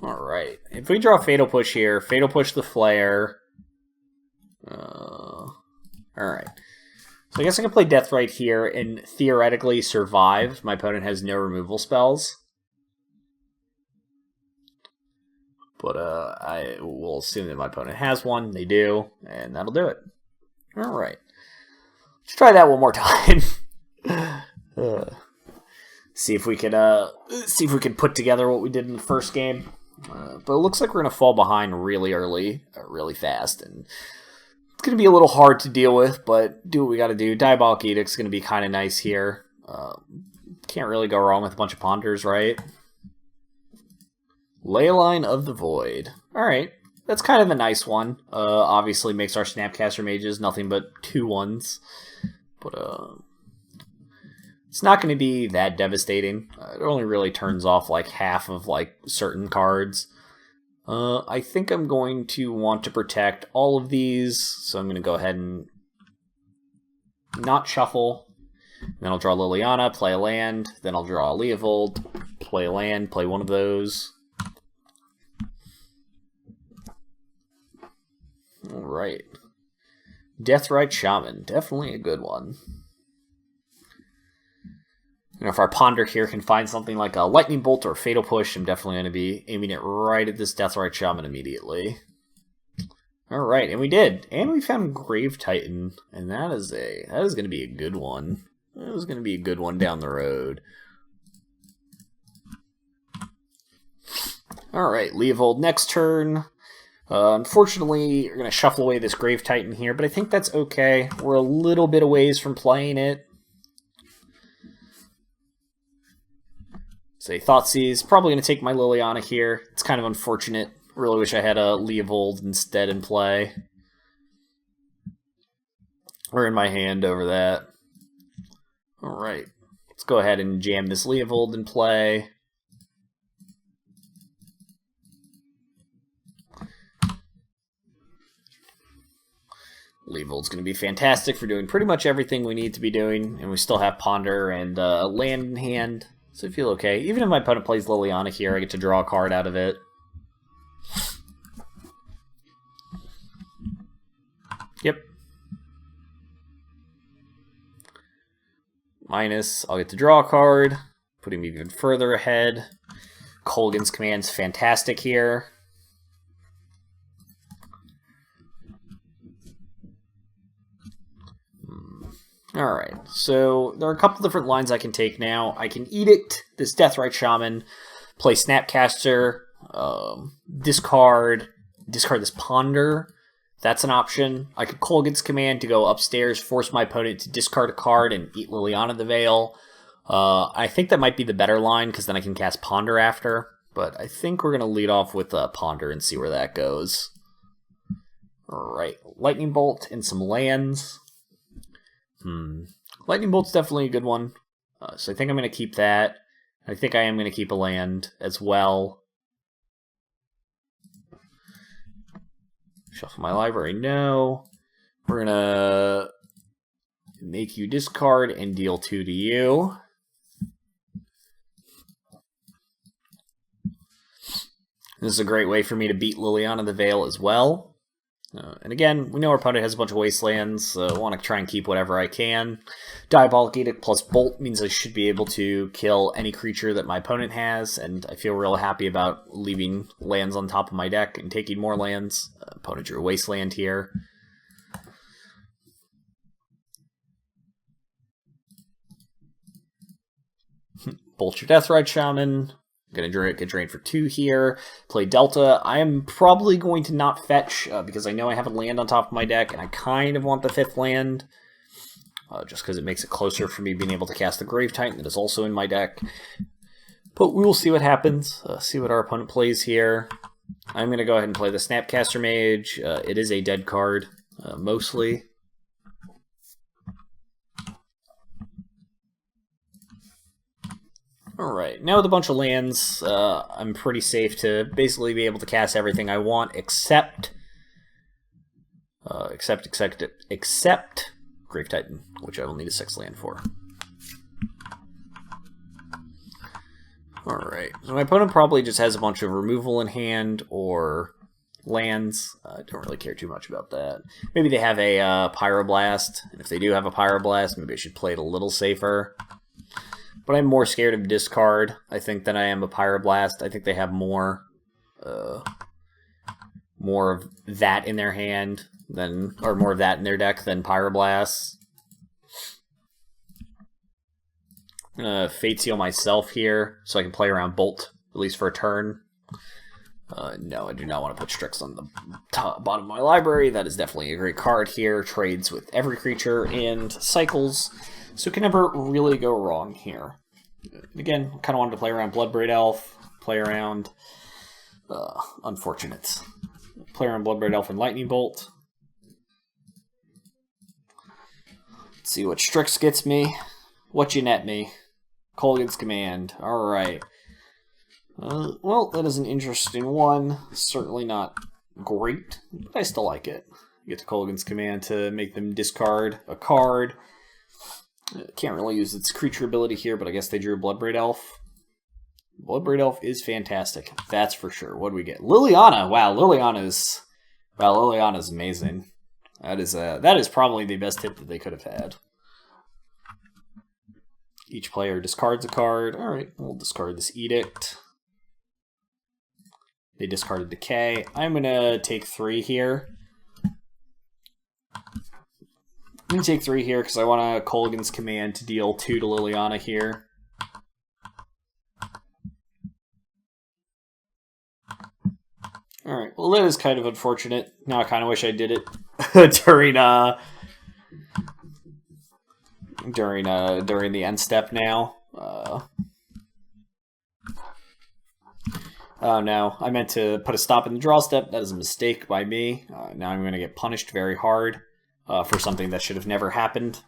Alright, if we draw Fatal Push here, Fatal Push the Flare. Alright. So I guess I can play Deathrite here and theoretically survive. My opponent has no removal spells. But I will assume that my opponent has one. They do, and that'll do it. Alright. Let's try that one more time. See if we can put together what we did in the first game. But it looks like we're going to fall behind really early, really fast, and it's going to be a little hard to deal with, but do what we got to do. Diabolic Edict's going to be kind of nice here. Can't really go wrong with a bunch of ponders, right? Leyline of the Void. Alright, that's kind of a nice one. Obviously makes our Snapcaster Mages nothing but 2/1s. But it's not going to be that devastating. It only really turns off like half of like certain cards. I think I'm going to want to protect all of these, so I'm going to go ahead and not shuffle. Then I'll draw Liliana, play a land. Then I'll draw a Leovold, play a land, play one of those. Alright. Deathrite Shaman, definitely a good one. And if our Ponder here can find something like a Lightning Bolt or Fatal Push, I'm definitely going to be aiming it right at this Deathrite Shaman immediately. Alright, and we did. And we found Grave Titan, and that is going to be a good one. That is going to be a good one down the road. Alright, Leovold next turn. Unfortunately, you're going to shuffle away this Grave Titan here, but I think that's okay. We're a little bit away from playing it. Say Thoughtseize. Probably going to take my Liliana here. It's kind of unfortunate. Really wish I had a Leovold instead in play. Or in my hand over that. Alright. Let's go ahead and jam this Leovold in play. Leovold's going to be fantastic for doing pretty much everything we need to be doing, and we still have Ponder and land in hand, so I feel okay. Even if my opponent plays Liliana here, I get to draw a card out of it. Yep. Minus, I'll get to draw a card, putting me even further ahead. Kolaghan's Command's fantastic here. Alright, so there are a couple different lines I can take now. I can Edict this Deathrite Shaman, play Snapcaster, discard this Ponder. That's an option. I could Kolaghan's Command to go upstairs, force my opponent to discard a card and eat Liliana the Veil. I think that might be the better line, because then I can cast Ponder after. But I think we're going to lead off with Ponder and see where that goes. Alright, Lightning Bolt and some lands. Lightning Bolt's definitely a good one. So I think I'm going to keep that. I think I am going to keep a land as well. Shuffle my library, no. We're going to make you discard and deal 2 to you. This is a great way for me to beat Liliana the Veil as well. And again, we know our opponent has a bunch of wastelands, so I want to try and keep whatever I can. Diabolic Edict plus Bolt means I should be able to kill any creature that my opponent has, and I feel real happy about leaving lands on top of my deck and taking more lands. Opponent drew a wasteland here. Bolt your Deathrite Shaman. I'm going to get drained for 2 here. Play Delta. I am probably going to not fetch because I know I have a land on top of my deck, and I kind of want the 5th land. Just because it makes it closer for me being able to cast the Grave Titan that is also in my deck. But we will see what happens. See what our opponent plays here. I'm going to go ahead and play the Snapcaster Mage. It is a dead card, mostly. Alright, now with a bunch of lands, I'm pretty safe to basically be able to cast everything I want, except Grave Titan, which I will need a 6th land for. Alright, so my opponent probably just has a bunch of removal in hand, or lands. I don't really care too much about that. Maybe they have a Pyroblast, and if they do have a Pyroblast, maybe I should play it a little safer. But I'm more scared of discard, I think, than I am of Pyroblast. I think they have more of that in their hand than, or more of that in their deck than Pyroblast. I'm gonna Fate Seal myself here, so I can play around Bolt, at least for a turn. No, I do not want to put Strix on the bottom of my library. That is definitely a great card here. Trades with every creature and cycles, so it can never really go wrong here. Again, kind of wanted to play around Bloodbraid Elf, play around... unfortunate. Play around Bloodbraid Elf and Lightning Bolt. Let's see what Strix gets me. What you net me. Kolaghan's Command. Alright. Well, that is an interesting one. Certainly not great, but I still like it. You get the Kolaghan's Command to make them discard a card. Can't really use its creature ability here, but I guess they drew a Bloodbraid Elf. Bloodbraid Elf is fantastic, that's for sure. What do we get? Liliana! Wow, Liliana's amazing. That is probably the best hit that they could have had. Each player discards a card. Alright, we'll discard this Edict. They discarded Decay. I'm going to take 3 here. I'm going to take 3 here because I want a Kolaghan's Command to deal 2 to Liliana here. Alright, well that is kind of unfortunate. Now I kind of wish I did it during the end step now. Oh no, I meant to put a stop in the draw step. That is a mistake by me. Now I'm going to get punished very hard for something that should have never happened.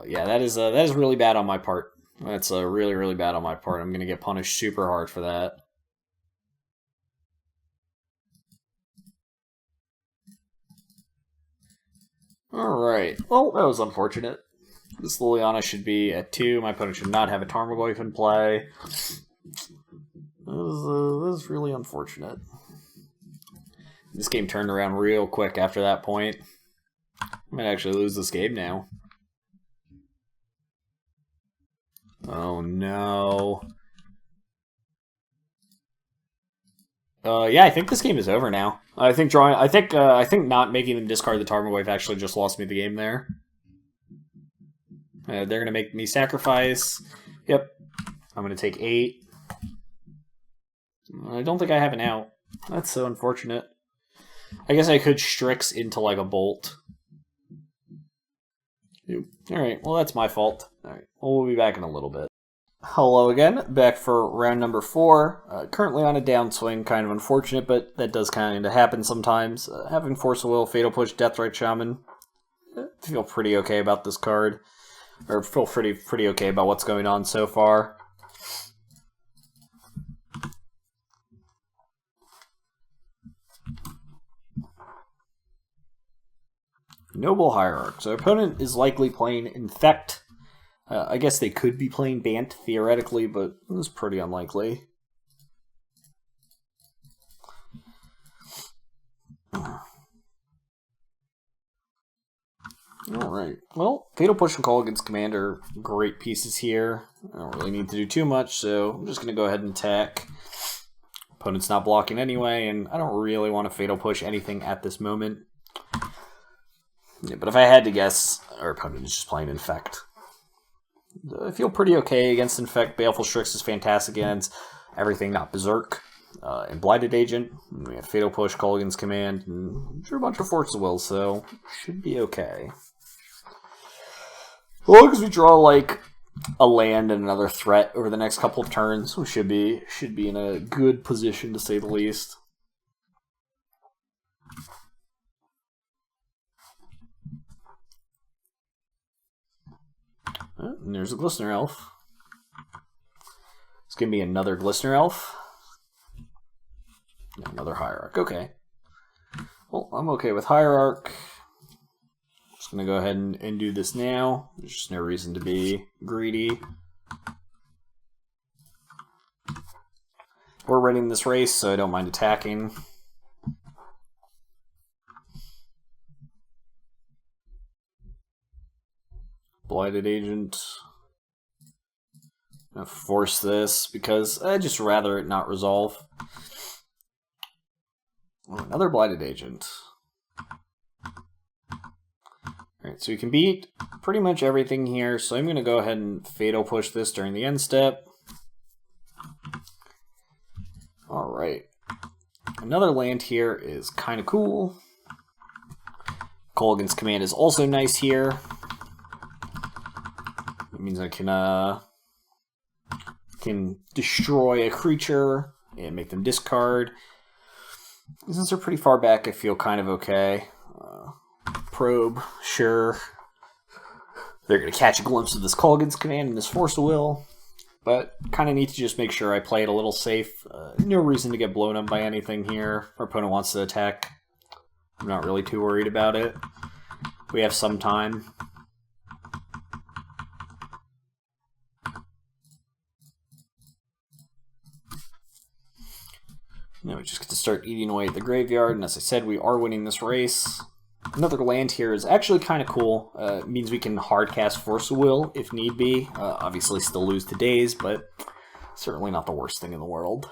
Yeah, that is really bad on my part. That's really, really bad on my part. I'm going to get punished super hard for that. Alright, well, that was unfortunate. This Liliana should be at 2. My opponent should not have a Tarmogoyf in play. That was really unfortunate. This game turned around real quick after that point. I might actually lose this game now. Oh no. Yeah, I think this game is over now. I think not making them discard the Tarmogoyf actually just lost me the game there. They're gonna make me sacrifice. Yep. I'm gonna take 8. I don't think I have an out. That's so unfortunate. I guess I could Strix into like a bolt. Alright, well that's my fault. Alright, well, we'll be back in a little bit. Hello again, back for round number 4. Currently on a downswing, kind of unfortunate, but that does kind of happen sometimes. Having Force of Will, Fatal Push, Deathrite Shaman. I feel pretty okay about this card. Or feel pretty okay about what's going on so far. Noble Hierarch. So opponent is likely playing Infect. I guess they could be playing Bant, theoretically, but it's pretty unlikely. Alright, well, Fatal Push and Kolaghan's Command are great pieces here. I don't really need to do too much, so I'm just going to go ahead and attack. Opponent's not blocking anyway, and I don't really want to Fatal Push anything at this moment. Yeah, but if I had to guess, our opponent is just playing Infect. I feel pretty okay against Infect. Baleful Strix is fantastic against everything not Berserk. And Blighted Agent. We have Fatal Push, Kolaghan's Command, and drew a bunch of Force of Will, so should be okay. As long as we draw like a land and another threat over the next couple of turns, we should be in a good position to say the least. And there's a Glistener Elf. It's going to be another Glistener Elf. Another Hierarch. Okay. Well, I'm okay with Hierarch. Just going to go ahead and do this now. There's just no reason to be greedy. We're winning this race, so I don't mind attacking. Blighted Agent. I'm gonna force this because I'd just rather it not resolve. Oh, another Blighted Agent. Alright, so we can beat pretty much everything here, so I'm going to go ahead and Fatal Push this during the end step. Alright. Another land here is kind of cool. Kolaghan's Command is also nice here. It means I can destroy a creature and make them discard. Since they're pretty far back, I feel kind of okay. Probe, sure. They're going to catch a glimpse of this Kolaghan's Command and this Force of Will. But kind of need to just make sure I play it a little safe. No reason to get blown up by anything here. Our opponent wants to attack. I'm not really too worried about it. We have some time. Now we just get to start eating away at the graveyard. And as I said, we are winning this race. Another land here is actually kind of cool. It means we can hard cast Force of Will if need be. Obviously still lose to Daze, but certainly not the worst thing in the world.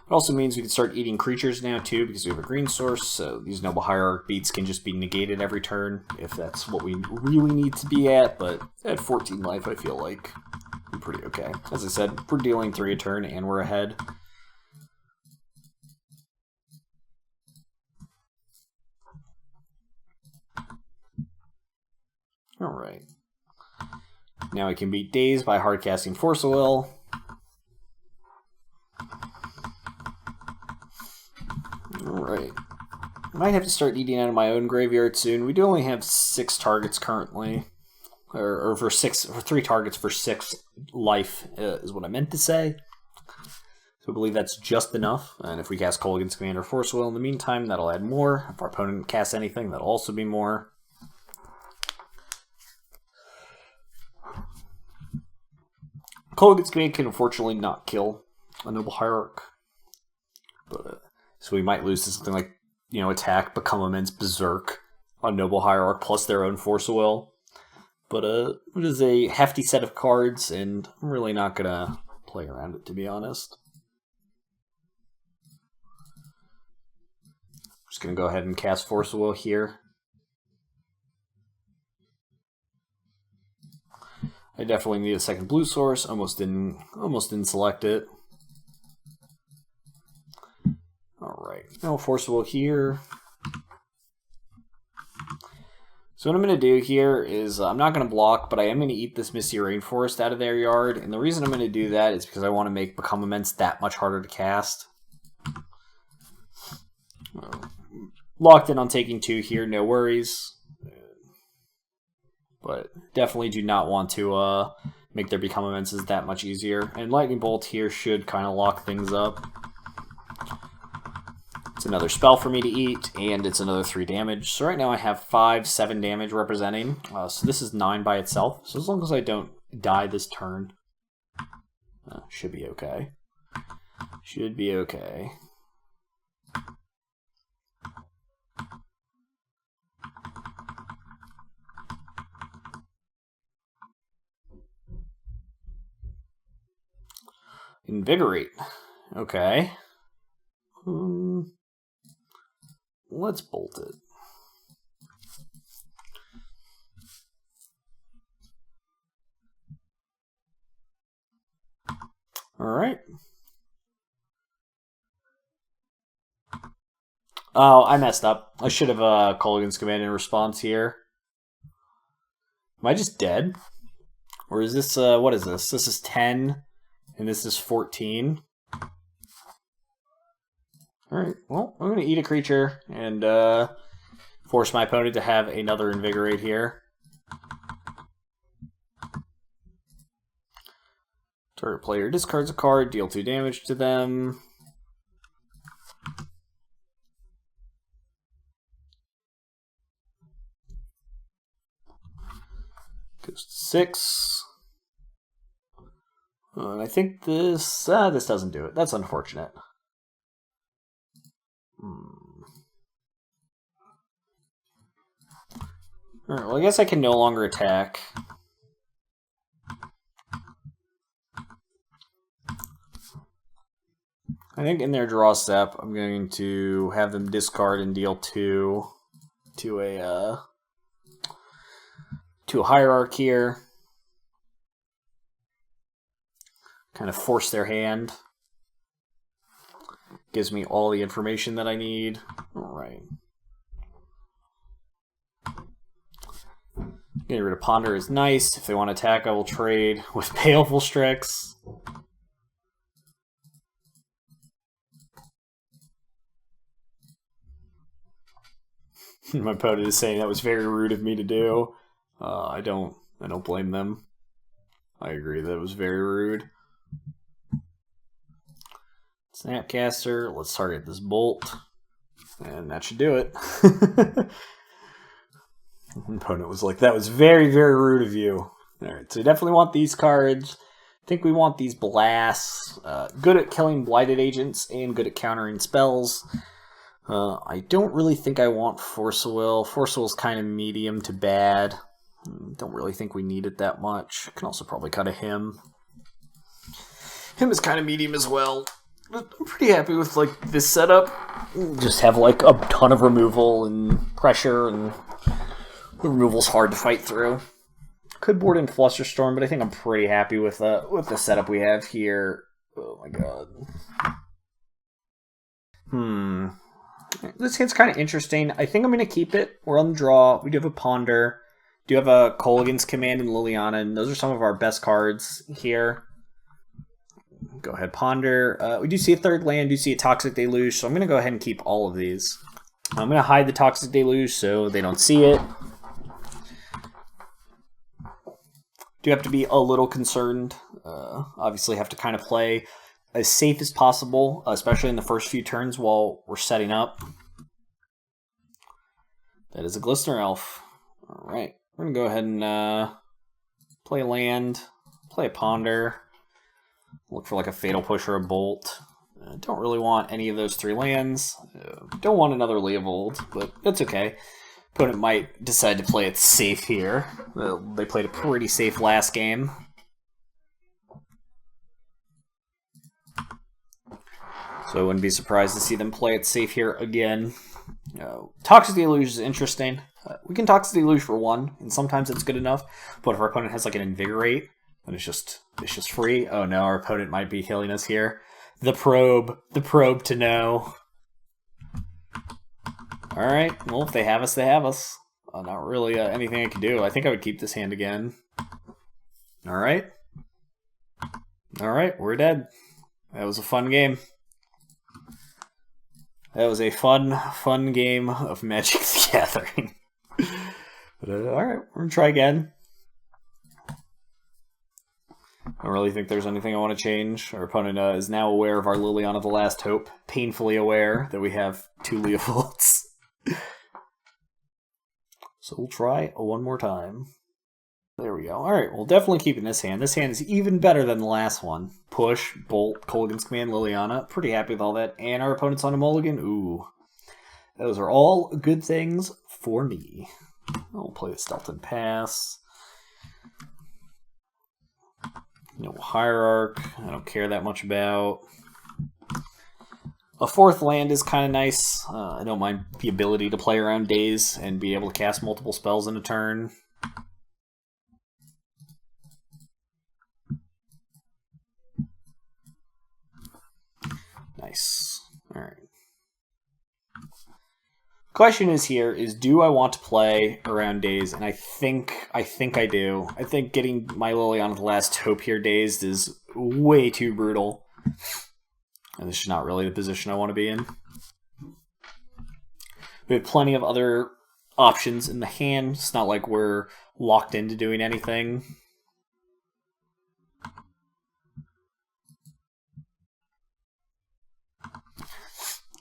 It also means we can start eating creatures now too, because we have a green source, so these Noble Hierarch beats can just be negated every turn, if that's what we really need to be at, but at 14 life I feel like we're pretty okay. As I said, we're dealing 3 a turn and we're ahead. Alright. Now I can beat Daze by hardcasting Force of Will. Alright. Might have to start eating out of my own graveyard soon. We do only have 6 targets currently. Or for 3 targets for 6 life is what I meant to say. So I believe that's just enough. And if we cast Kolaghan's Command or Force Will in the meantime, that'll add more. If our opponent casts anything, that'll also be more. Kolaghan's Command can unfortunately not kill a Noble Hierarch. But, so we might lose to something like, attack, become immense, berserk on Noble Hierarch plus their own Force of Will. But it is a hefty set of cards, and I'm really not going to play around it, to be honest. Just going to go ahead and cast Force of Will here. I definitely need a second blue source. Almost didn't select it. Alright, now Force of Will here. So what I'm going to do here is, I'm not going to block, but I am going to eat this Misty Rainforest out of their yard. And the reason I'm going to do that is because I want to make Become Immense that much harder to cast. Locked in on taking 2 here, no worries. But definitely do not want to make their Become Immenses that much easier. And Lightning Bolt here should kind of lock things up. It's another spell for me to eat, and it's another 3 damage. So right now I have 7 damage representing. So this is 9 by itself. So as long as I don't die this turn, should be okay. Should be okay. Invigorate. Okay. Let's bolt it. Alright. Oh, I messed up. I should have Kolaghan's Command in response here. Am I just dead? Or is this, what is this? This is 10, and this is 14. Alright, well, I'm going to eat a creature and force my opponent to have another Invigorate here. Target player discards a card, deal 2 damage to them. Goes to 6. And I think this doesn't do it. That's unfortunate. Alright, well I guess I can no longer attack. I think in their draw step, I'm going to have them discard and deal 2 to to a Hierarch here. Kind of force their hand. Gives me all the information that I need. Alright. Getting rid of Ponder is nice. If they want to attack, I will trade with Baleful Strix. My opponent is saying that was very rude of me to do. I don't blame them. I agree that it was very rude. Snapcaster, let's target this bolt. And that should do it. My opponent was like, that was very, very rude of you. Alright, so we definitely want these cards. I think we want these blasts. Good at killing blighted agents and good at countering spells. I don't really think I want Force of Will. Force of Will is kind of medium to bad. Don't really think we need it that much. Can also probably cut a Him. Him is kind of medium as well. But I'm pretty happy with like this setup. Just have like a ton of removal and pressure, and the removal's hard to fight through. Could board in Flusterstorm, but I think I'm pretty happy with the setup we have here. Oh my god. This hand's kind of interesting. I think I'm going to keep it. We're on the draw. We do have a Ponder. We do have a Kolaghan's Command and Liliana, and those are some of our best cards here. Go ahead, Ponder. We do see a third land, do see a Toxic Deluge, so I'm going to go ahead and keep all of these. I'm going to hide the Toxic Deluge so they don't see it. Do have to be a little concerned. Obviously have to kind of play as safe as possible, especially in the first few turns while we're setting up. That is a Glistener Elf. Alright, we're going to go ahead and play a land, play a Ponder, look for like a Fatal Push or a Bolt. Don't really want any of those three lands. Don't want another Leovold, but that's okay. Opponent might decide to play it safe here. They played a pretty safe last game. So I wouldn't be surprised to see them play it safe here again. Toxic Deluge is interesting. We can Toxic Deluge for one, and sometimes it's good enough. But if our opponent has like an Invigorate, then it's just free. Oh no, our opponent might be killing us here. The probe to know. Alright, well if they have us, they have us. Not really anything I can do. I think I would keep this hand again. Alright. Alright, we're dead. That was a fun game. That was a fun game of Magic the Gathering. But alright, we're gonna try again. I don't really think there's anything I want to change. Our opponent is now aware of our Liliana the Last Hope. Painfully aware that we have 2 Leovolds. So we'll try one more time. There we go. Alright, we'll definitely keep in this hand. This hand is even better than the last one. Push, Bolt, Kolaghan's Command, Liliana. Pretty happy with all that. And our opponent's on a mulligan. Ooh. Those are all good things for me. I'll play the Stealth Pass. No Hierarch. I don't care that much about. A 4th land is kind of nice. I don't mind the ability to play around days and be able to cast multiple spells in a turn. Nice. Alright. Question is here is, do I want to play around days? And I think I do. I think getting my Liliana the Last Hope here dazed is way too brutal. And this is not really the position I want to be in. We have plenty of other options in the hand. It's not like we're locked into doing anything.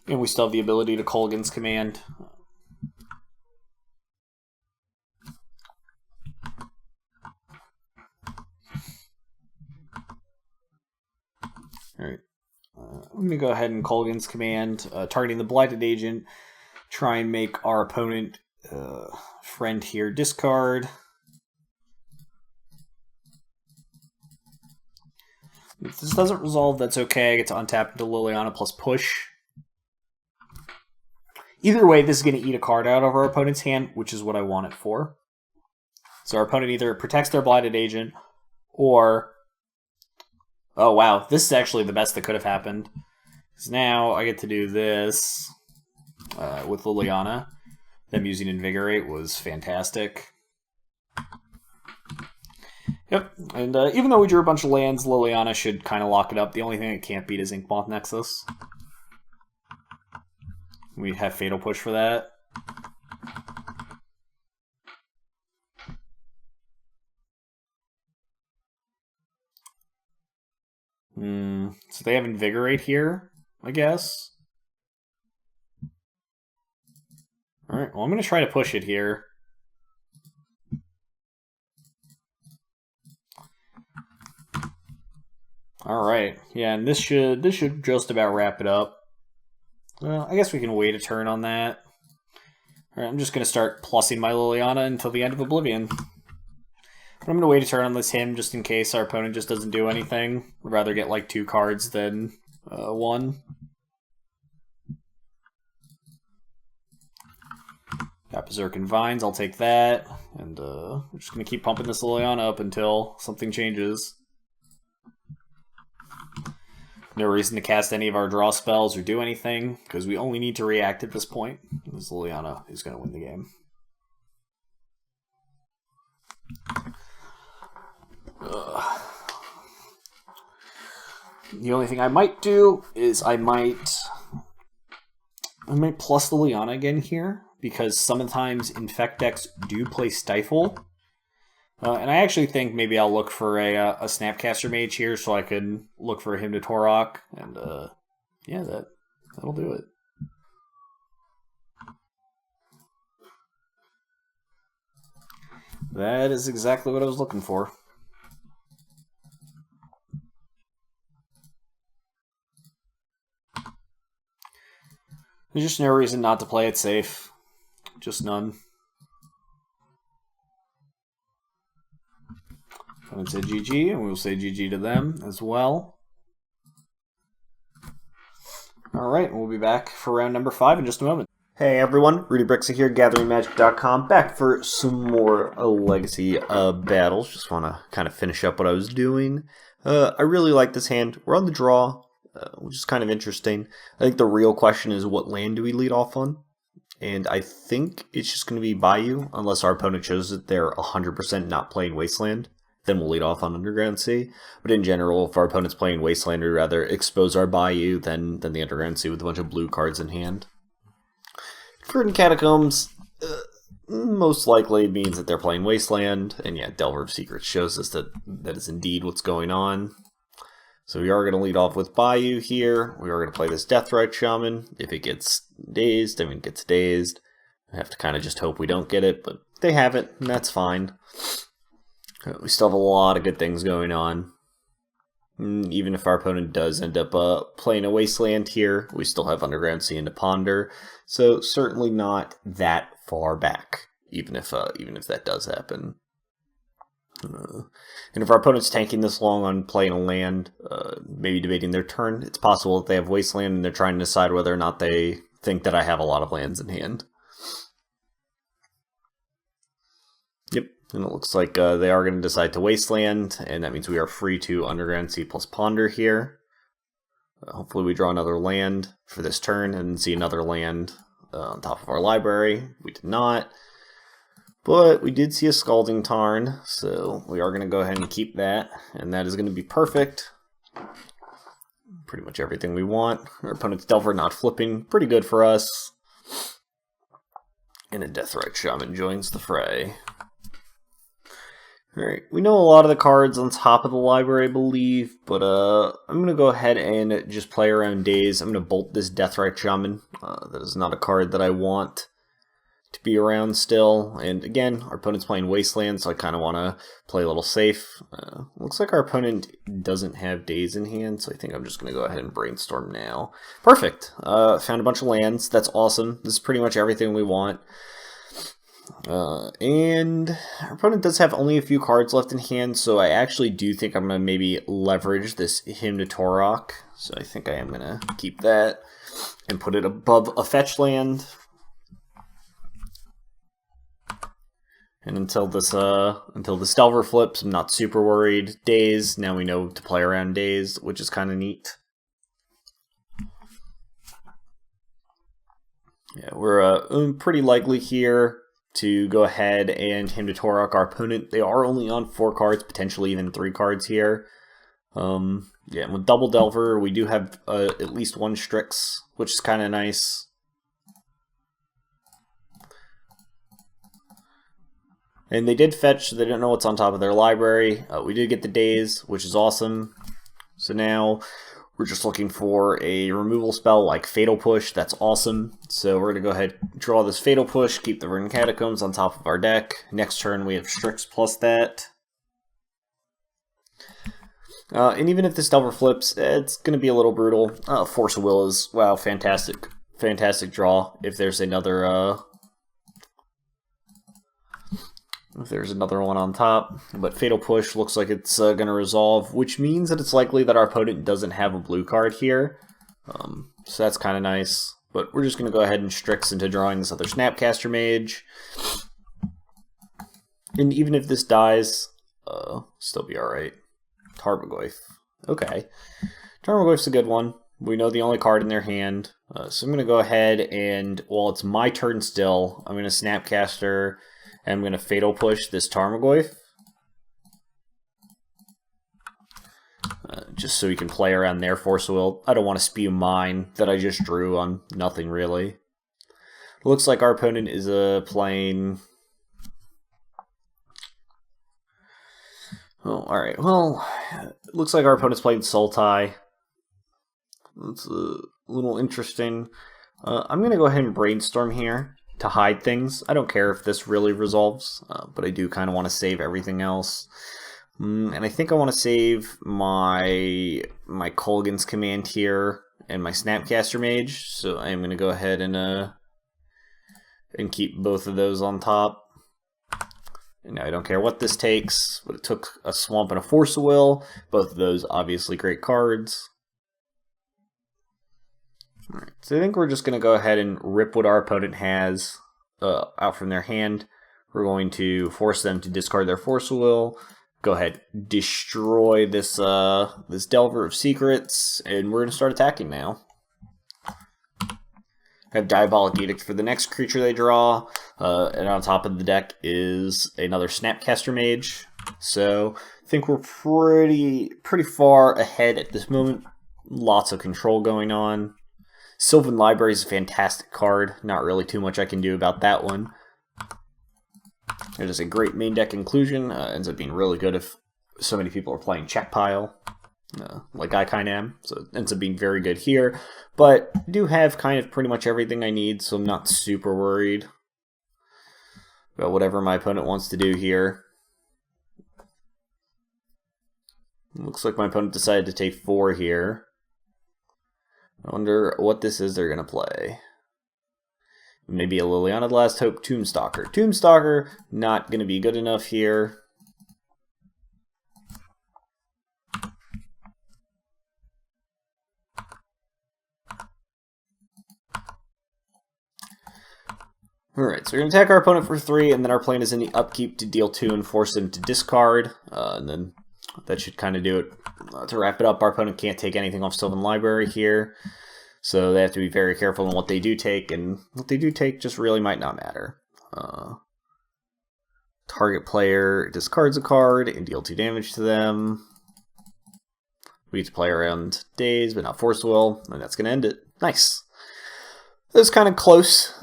And we still have the ability to Kolaghan's Command. Alright. I'm going to go ahead and Kolaghan's Command, targeting the Blighted Agent. Try and make our opponent friend here discard. If this doesn't resolve, that's okay. I get to untap into Liliana plus push. Either way, this is going to eat a card out of our opponent's hand, which is what I want it for. So our opponent either protects their Blighted Agent, or... Oh wow, this is actually the best that could have happened. Because now I get to do this with Liliana. Them using Invigorate was fantastic. Yep, and even though we drew a bunch of lands, Liliana should kind of lock it up. The only thing it can't beat is Inkmoth Nexus. We have Fatal Push for that. So they have Invigorate here, I guess. Alright, well I'm going to try to push it here. Alright, yeah, and this should just about wrap it up. Well, I guess we can wait a turn on that. Alright, I'm just going to start plussing my Liliana until the end of Oblivion. But I'm going to wait a turn on this hymn just in case our opponent just doesn't do anything. We'd rather get like 2 cards than 1. Got Berserk and Vines, I'll take that. And we're just going to keep pumping this Liliana up until something changes. No reason to cast any of our draw spells or do anything, because we only need to react at this point. This Liliana is going to win the game. The only thing I might do is I might plus the Liliana again here, because sometimes Infect decks do play Stifle. And I actually think maybe I'll look for a Snapcaster Mage here so I can look for him to Tourach, and yeah, that'll do it. That is exactly what I was looking for. There's just no reason not to play it safe. Just none. I would say GG, and we'll say GG to them as well. Alright, we'll be back for round number 5 in just a moment. Hey everyone, Rudy Briksza here, GatheringMagic.com, back for some more Legacy battles. Just want to kind of finish up what I was doing. I really like this hand. We're on the draw, which is kind of interesting. I think the real question is what land do we lead off on? And I think it's just going to be Bayou, unless our opponent shows that they're 100% not playing Wasteland. Then we'll lead off on Underground Sea. But in general, if our opponent's playing Wasteland, we'd rather expose our Bayou than the Underground Sea with a bunch of blue cards in hand. Verdant Catacombs most likely means that they're playing Wasteland, and yeah, Delver of Secrets shows us that is indeed what's going on. So we are going to lead off with Bayou here. We are going to play this Deathrite Shaman. If it gets dazed, I mean, it gets dazed. I have to kind of just hope we don't get it, but they have it, and that's fine. We still have a lot of good things going on. Even if our opponent does end up playing a Wasteland here, we still have Underground Sea and to ponder. So certainly not that far back, even if that does happen. And if our opponent's tanking this long on playing a land, maybe debating their turn, it's possible that they have Wasteland and they're trying to decide whether or not they think that I have a lot of lands in hand. Yep. And it looks like they are going to decide to Wasteland, and that means we are free to Underground Sea plus Ponder here. Hopefully we draw another land for this turn and see another land on top of our library. We did not, but we did see a Scalding Tarn, so we are going to go ahead and keep that, and that is going to be perfect. Pretty much everything we want. Our opponent's Delver not flipping, pretty good for us. And a Deathrite Shaman joins the fray. Alright, we know a lot of the cards on top of the library, I believe, but I'm going to go ahead and just play around Daze. I'm going to bolt this Deathrite Shaman. That is not a card that I want to be around still. And again, our opponent's playing Wasteland, so I kind of want to play a little safe. Looks like our opponent doesn't have Daze in hand, so I think I'm just going to go ahead and Brainstorm now. Perfect! Found a bunch of lands. That's awesome. This is pretty much everything we want. And our opponent does have only a few cards left in hand, so I actually do think I'm going to maybe leverage this Hymn to Tourach. So I think I am going to keep that and put it above a fetch land. And until this Delver flips, I'm not super worried. Daze, now we know to play around Daze, which is kind of neat. Yeah, we're pretty likely here to go ahead and hand to Tourach our opponent. They are only on 4 cards, potentially even 3 cards here. Yeah, and with Double Delver, we do have at least 1 Strix, which is kind of nice. And they did fetch, so they don't know what's on top of their library. We did get the Daze, which is awesome. So now we're just looking for a removal spell like Fatal Push. That's awesome. So we're going to go ahead and draw this Fatal Push, keep the Verdant Catacombs on top of our deck. Next turn we have Strix plus that. And even if this Delver flips, it's going to be a little brutal. Force of Will is, wow, fantastic. Fantastic draw. If there's another one on top. But Fatal Push looks like it's going to resolve, which means that it's likely that our opponent doesn't have a blue card here. So that's kind of nice. But we're just going to go ahead and Strix into drawing this other Snapcaster Mage. And even if this dies, still be alright. Tarmogoyf. Okay. Tarmogoyf's a good one. We know the only card in their hand. So I'm going to go ahead and, while it's my turn still, I'm going to Snapcaster. And I'm going to Fatal Push this Tarmogoyf. Just so we can play around their Force of Will. I don't want to spew mine that I just drew on nothing really. It looks like our opponent is playing... Oh, alright. Well, it looks like our opponent's playing Sultai. That's a little interesting. I'm going to go ahead and Brainstorm here to hide things. I don't care if this really resolves, but I do kind of want to save everything else. And I think I want to save my Kolaghan's command here and my Snapcaster Mage, so I'm going to go ahead and keep both of those on top. And now I don't care what this takes, but it took a Swamp and a Force of Will. Both of those obviously great cards. Alright, so I think we're just going to go ahead and rip what our opponent has out from their hand. We're going to force them to discard their Force of Will. Go ahead, destroy this this Delver of Secrets, and we're going to start attacking now. I have Diabolic Edict for the next creature they draw, and on top of the deck is another Snapcaster Mage. So I think we're pretty far ahead at this moment. Lots of control going on. Sylvan Library is a fantastic card. Not really too much I can do about that one. It is a great main deck inclusion. Ends up being really good if so many people are playing Check Pile, like I kind of am. So it ends up being very good here. But I do have kind of pretty much everything I need, so I'm not super worried about whatever my opponent wants to do here. Looks like my opponent decided to take 4 here. I wonder what this is they're going to play. Maybe a Liliana the Last Hope Tombstalker. Tombstalker, not going to be good enough here. Alright, so we're going to attack our opponent for 3, and then our plan is in the upkeep to deal 2 and force him to discard. And then that should kind of do it. To wrap it up, our opponent can't take anything off Sylvan Library here. So they have to be very careful on what they do take, and what they do take just really might not matter. Target player discards a card and deal 2 damage to them. We get to play around Daze, but not Force Will, and that's going to end it. Nice. That was kind of close.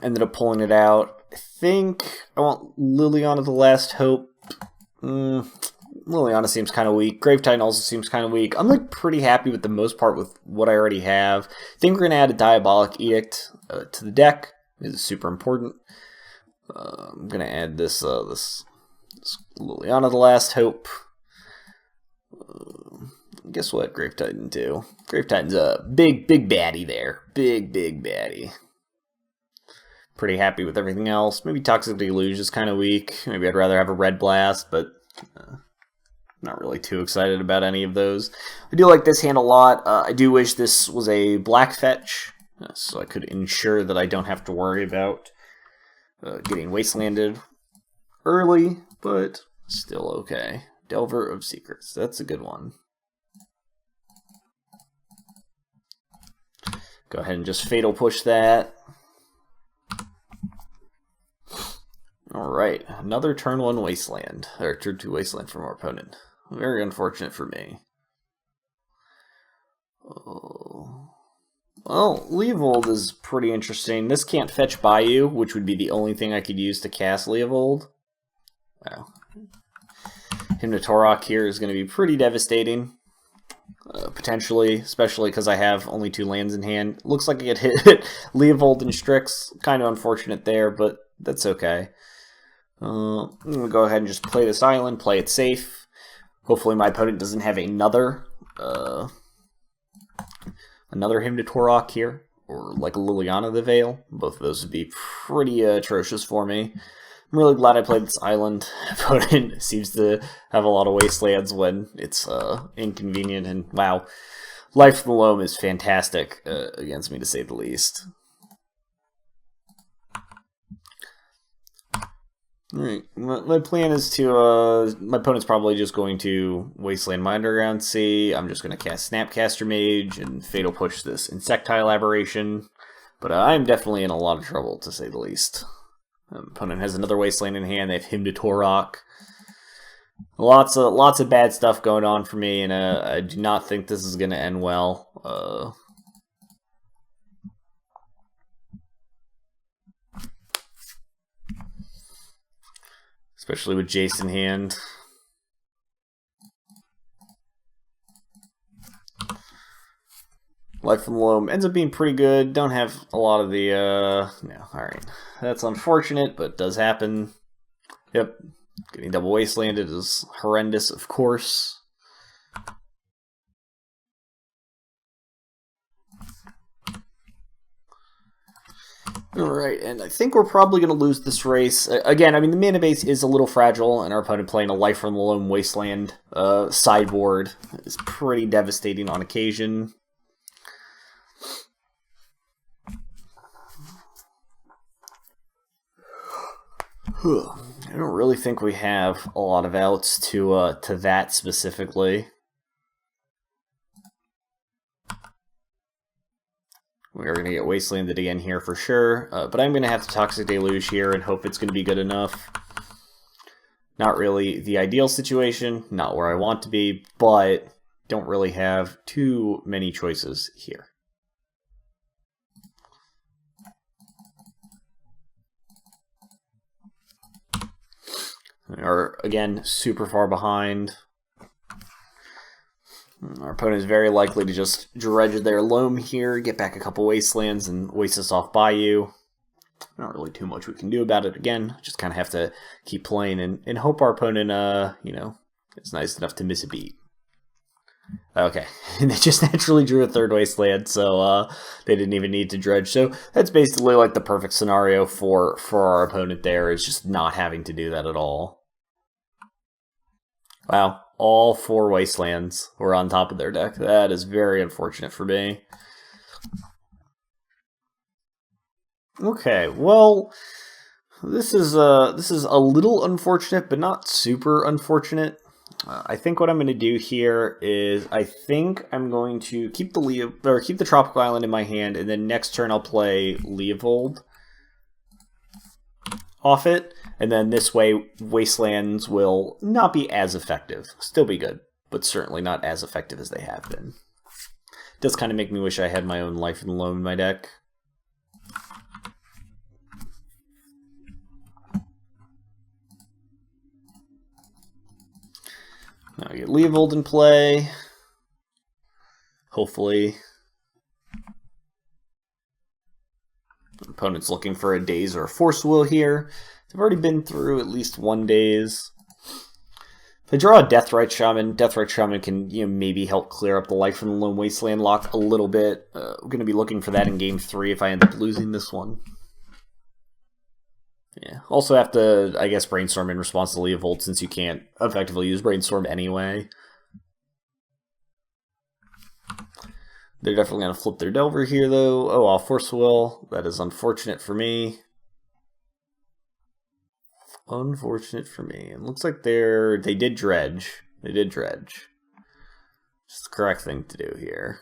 Ended up pulling it out. I think I want Liliana the Last Hope. Liliana seems kind of weak. Grave Titan also seems kind of weak. I'm like pretty happy with the most part with what I already have. I think we're going to add a Diabolic Edict to the deck. This is super important. I'm going to add this Liliana the Last Hope. Guess what Grave Titan do? Grave Titan's a big baddie there. Big baddie. Pretty happy with everything else. Maybe Toxic Deluge is kind of weak. Maybe I'd rather have a Red Blast, but not really too excited about any of those. I do like this hand a lot. I do wish this was a black fetch, so I could ensure that I don't have to worry about getting wastelanded early, but still okay. Delver of Secrets, that's a good one. Go ahead and just Fatal Push that. Alright, another turn 1 Wasteland, or turn 2 Wasteland from our opponent. Very unfortunate for me. Oh. Well, Leovold is pretty interesting. This can't fetch Bayou, which would be the only thing I could use to cast Leovold. Wow. Him to Tourach here is going to be pretty devastating. Potentially, especially because I have only 2 lands in hand. Looks like I get hit Leovold and Strix. Kind of unfortunate there, but that's okay. I'm going to go ahead and just play this island, play it safe. Hopefully my opponent doesn't have another Hymn to Tourach here, or like a Liliana the Veil. Both of those would be pretty atrocious for me. I'm really glad I played this island. Opponent seems to have a lot of wastelands when it's inconvenient, and wow, Life from the Loam is fantastic against me, to say the least. Alright, my plan is to, my opponent's probably just going to wasteland my Underground Sea. I'm just going to cast Snapcaster Mage and Fatal Push this Insectile Aberration. But I'm definitely in a lot of trouble, to say the least. Opponent has another wasteland in hand. They have Hymn to Tourach. Lots of bad stuff going on for me, and I do not think this is going to end well. Especially with Jace in hand. Life from the Loam ends up being pretty good. Don't have a lot of the, no, alright. That's unfortunate, but does happen. Yep. Getting double wastelanded is horrendous, of course. Alright, and I think we're probably going to lose this race. Again, I mean, the mana base is a little fragile, and our opponent playing a Life from the Loam Wasteland sideboard is pretty devastating on occasion. I don't really think we have a lot of outs to that specifically. We're going to get wastelanded again here for sure, but I'm going to have the Toxic Deluge here and hope it's going to be good enough. Not really the ideal situation, not where I want to be, but don't really have too many choices here. We are, again, super far behind. Our opponent is very likely to just dredge their loam here, get back a couple wastelands, and waste us off Bayou. Not really too much we can do about it. Again, just kind of have to keep playing and hope our opponent, you know, is nice enough to miss a beat. Okay, and they just naturally drew a third wasteland, so they didn't even need to dredge. So that's basically like the perfect scenario for our opponent there, is just not having to do that at all. Wow, all 4 wastelands were on top of their deck. That is very unfortunate for me. Okay, well, this is a little unfortunate, but not super unfortunate. I think what I'm going to do here is I think I'm going to keep the Tropical Island in my hand, and then next turn I'll play Leovold off it, and then this way Wastelands will not be as effective. Still be good, but certainly not as effective as they have been. It does kind of make me wish I had my own Life in the Loam in my deck. Now we get Leovold in play. Hopefully. Opponent's looking for a Daze or a Force Will here. They've already been through at least one Daze. If I draw a Deathrite Shaman can maybe help clear up the Life from the Loam Wasteland lock a little bit. We're going to be looking for that in Game 3 if I end up losing this one. Yeah. Also have to, I guess, Brainstorm in response to Leovold, since you can't effectively use Brainstorm anyway. They're definitely going to flip their Delver here, though. Oh, I'll Force Will. That is unfortunate for me. Unfortunate for me. It looks like they did dredge. They did dredge. It's the correct thing to do here.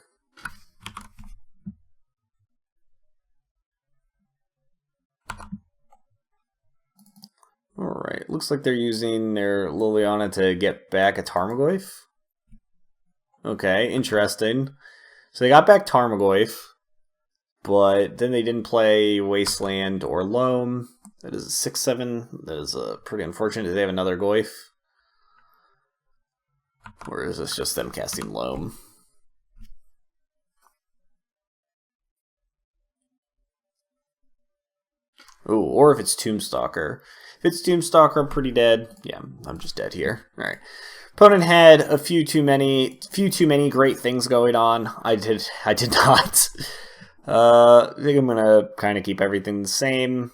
Alright, looks like they're using their Liliana to get back a Tarmogoyf. Okay, interesting. So they got back Tarmogoyf, but then they didn't play Wasteland or Loam. That is a 6/7. That is pretty unfortunate. Do they have another Goyf? Or is this just them casting Loam? Ooh, or if it's Tombstalker. If it's Tombstalker, I'm pretty dead. Yeah, I'm just dead here. Alright. Opponent had a few too many great things going on. I did not. I think I'm gonna kind of keep everything the same.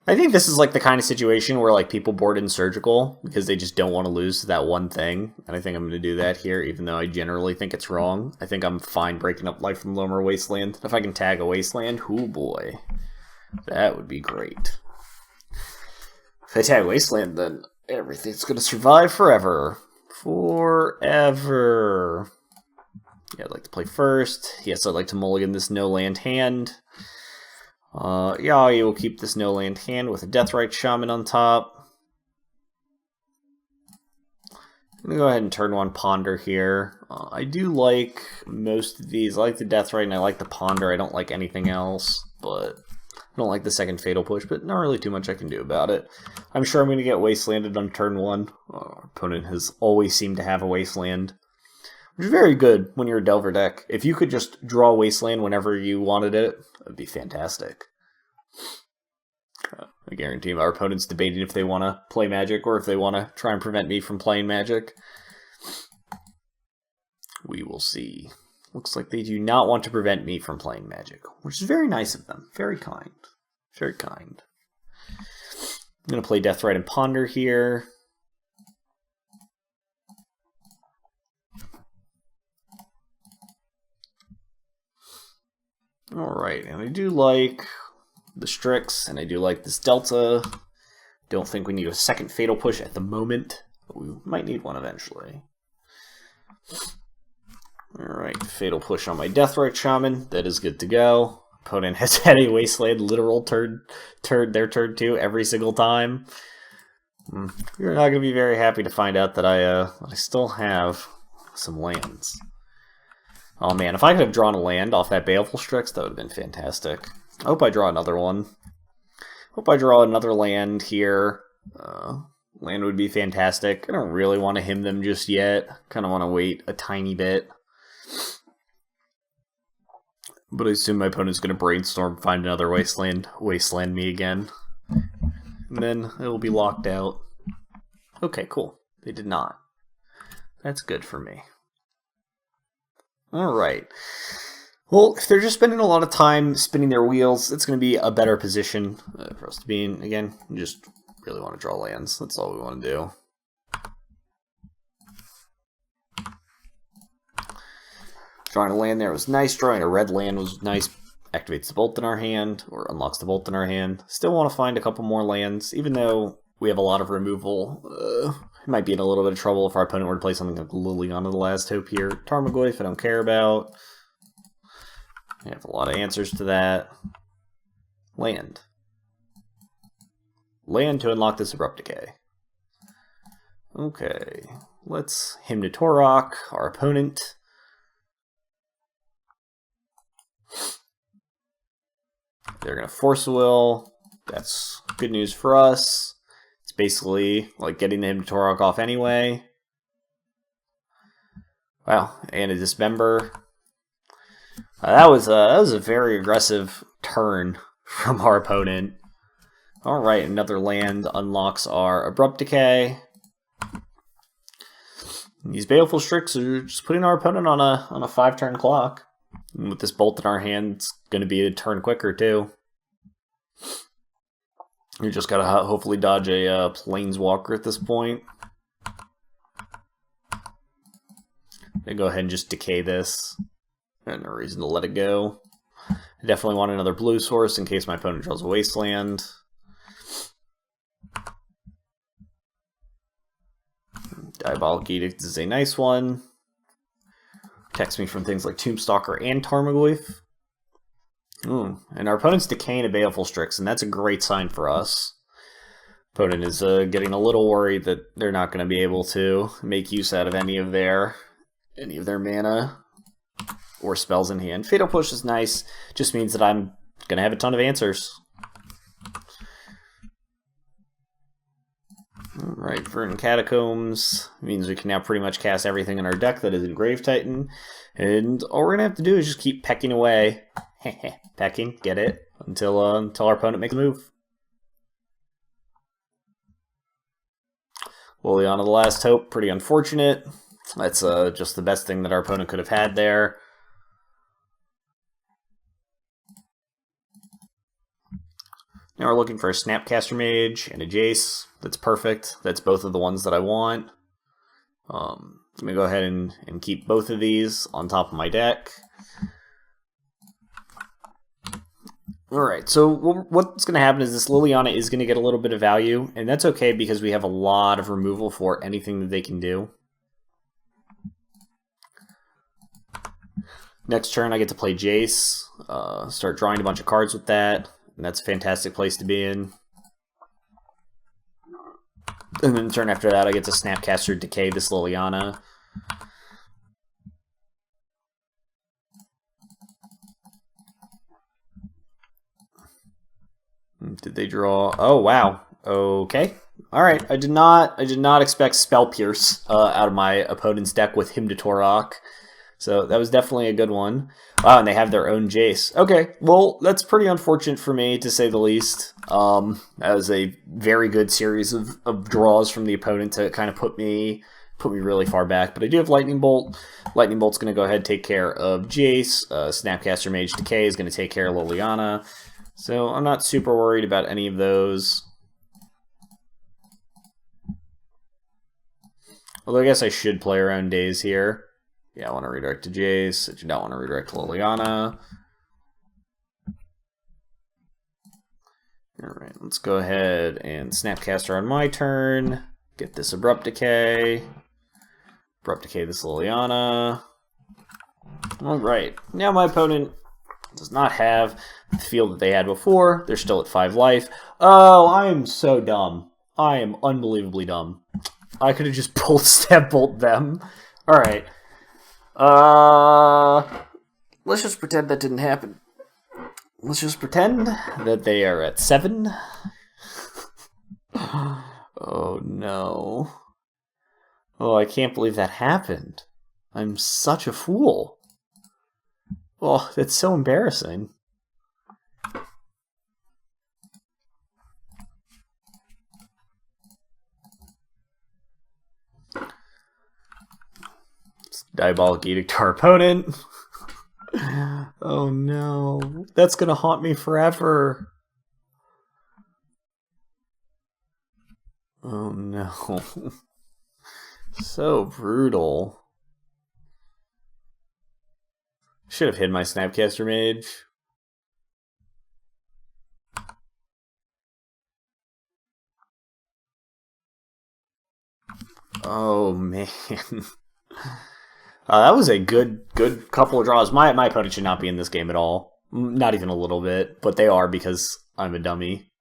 I think this is like the kind of situation where like people board in Surgical because they just don't want to lose to that one thing. And I think I'm going to do that here, even though I generally think it's wrong. I think I'm fine breaking up Life from Loam or Wasteland. If I can tag a Wasteland, oh boy, that would be great. If I tag Wasteland, then everything's going to survive forever. Forever. Yeah, I'd like to play first. Yes, I'd like to mulligan this no land hand. Yeah, you will keep this no land hand with a Deathrite Shaman on top. I'm going to go ahead and turn one Ponder here. I do like most of these. I like the Deathrite and I like the Ponder. I don't like anything else, but I don't like the second Fatal Push, but not really too much I can do about it. I'm sure I'm going to get Wastelanded on turn 1. Our opponent has always seemed to have a Wasteland, which is very good when you're a Delver deck. If you could just draw Wasteland whenever you wanted it, that would be fantastic. I guarantee our opponent's debating if they want to play Magic or if they want to try and prevent me from playing Magic. We will see. Looks like they do not want to prevent me from playing Magic, which is very nice of them. Very kind. Very kind. I'm going to play Deathrite and Ponder here. Alright, and I do like the Strix, and I do like this Delta. Don't think we need a second Fatal Push at the moment, but we might need one eventually. Alright, Fatal Push on my Deathrite Shaman. That is good to go. Opponent has had a Wasteland literal turn 2 every single time. You're not going to be very happy to find out that I still have some lands. Oh man, if I could have drawn a land off that Baleful Strix, that would have been fantastic. I hope I draw another one. Hope I draw another land here. Land would be fantastic. I don't really want to hymn them just yet. Kind of want to wait a tiny bit. But I assume my opponent's going to Brainstorm, find another Wasteland me again. And then it'll be locked out. Okay, cool. They did not. That's good for me. Alright. Well, if they're just spending a lot of time spinning their wheels, it's going to be a better position for us to be in. Again, we just really want to draw lands. That's all we want to do. Drawing a land there was nice. Drawing a red land was nice. Activates the bolt in our hand, or unlocks the bolt in our hand. Still want to find a couple more lands, even though we have a lot of removal. It might be in a little bit of trouble if our opponent were to play something like Liliana the Last Hope here. Tarmogoyf, I don't care about. I have a lot of answers to that. Land. Land to unlock this Abrupt Decay. Okay, let's hymn to Tourach, our opponent. They're going to Force Will. That's good news for us. It's basically like getting the hymn to Tourach off anyway. Wow, and a Dismember. That was a very aggressive turn from our opponent. Alright, another land unlocks our Abrupt Decay. These Baleful Strix are just putting our opponent on a 5-turn clock. And with this bolt in our hand, it's going to be a turn quicker too. You just gotta hopefully dodge a Planeswalker at this point. Then go ahead and just decay this. No reason to let it go. I definitely want another blue source in case my opponent draws a Wasteland. Diabolic Edict is a nice one. Protects me from things like Tombstalker and Tarmogoyf. And our opponent's decaying a Baleful Strix, and that's a great sign for us. Opponent is getting a little worried that they're not going to be able to make use out of any of their mana or spells in hand. Fatal Push is nice, just means that I'm going to have a ton of answers. Alright, Verdant Catacombs means we can now pretty much cast everything in our deck that isn't Grave Titan. And all we're going to have to do is just keep pecking away. Pecking, get it? Until our opponent makes a move. Liliana, the Last Hope, pretty unfortunate. That's just the best thing that our opponent could have had there. Now we're looking for a Snapcaster Mage and a Jace. That's perfect. That's both of the ones that I want. I'm going to go ahead and keep both of these on top of my deck. Alright, so what's going to happen is this Liliana is going to get a little bit of value, and that's okay because we have a lot of removal for anything that they can do. Next turn I get to play Jace, start drawing a bunch of cards with that, and that's a fantastic place to be in. And then the turn after that I get to Snapcaster Decay this Liliana. Did they draw? Oh wow. Okay. All right. I did not expect Spell Pierce out of my opponent's deck with him to Tourach. So that was definitely a good one. Wow, and they have their own Jace. Okay, well, that's pretty unfortunate for me, to say the least. That was a very good series of draws from the opponent to kind of put me really far back. But I do have Lightning Bolt. Lightning Bolt's going to go ahead and take care of Jace. Snapcaster Mage Decay is going to take care of Liliana. So I'm not super worried about any of those. Although I guess I should play around Daze here. Yeah, I want to redirect to Jace. I do not want to redirect to Liliana. Alright, let's go ahead and Snapcaster on my turn. Get this Abrupt Decay. Abrupt Decay this Liliana. Alright, now my opponent does not have the field that they had before. They're still at 5 life. Oh, I am so dumb. I am unbelievably dumb. I could have just pulled Step Bolt them. Alright. Let's just pretend that didn't happen. Let's just pretend that they are at 7. Oh no. Oh, I can't believe that happened. I'm such a fool. Oh, that's so embarrassing. Diabolic Edict to our opponent. Oh no. That's gonna haunt me forever. Oh no. So brutal. Should have hid my Snapcaster Mage. Oh man. That was a good couple of draws. My opponent should not be in this game at all. Not even a little bit, but they are because I'm a dummy.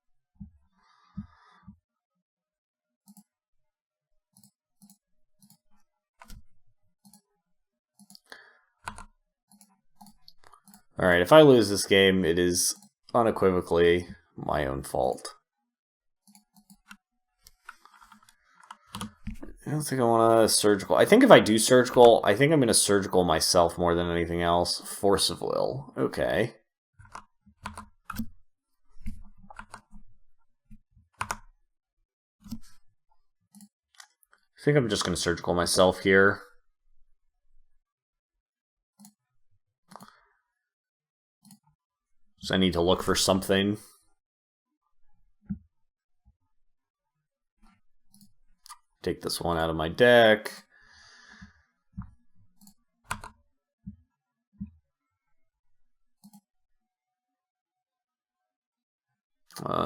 Alright, if I lose this game, it is unequivocally my own fault. I don't think I want to surgical. I think if I do surgical, I think I'm going to surgical myself more than anything else. Force of Will. Okay. I think I'm just going to surgical myself here. So I need to look for something. Take this one out of my deck.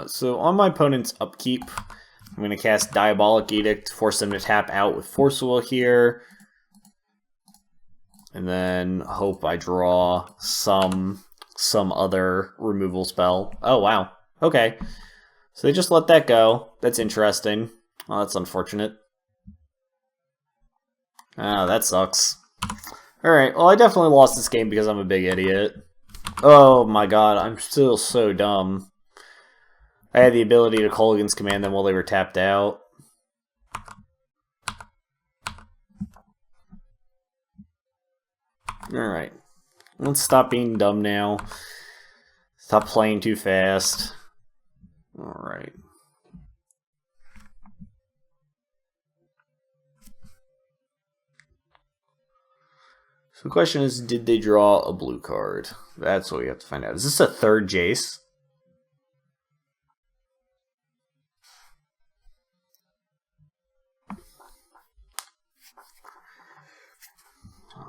So on my opponent's upkeep, I'm going to cast Diabolic Edict, force them to tap out with Force Will here. And then hope I draw some other removal spell. Oh, wow. Okay. So they just let that go. That's interesting. Oh, that's unfortunate. Ah, that sucks. Alright, well, I definitely lost this game because I'm a big idiot. Oh my god, I'm still so dumb. I had the ability to Kolaghan's command them while they were tapped out. Alright. Let's stop being dumb now. Stop playing too fast. Alright. So the question is, did they draw a blue card? That's what we have to find out. Is this a third Jace?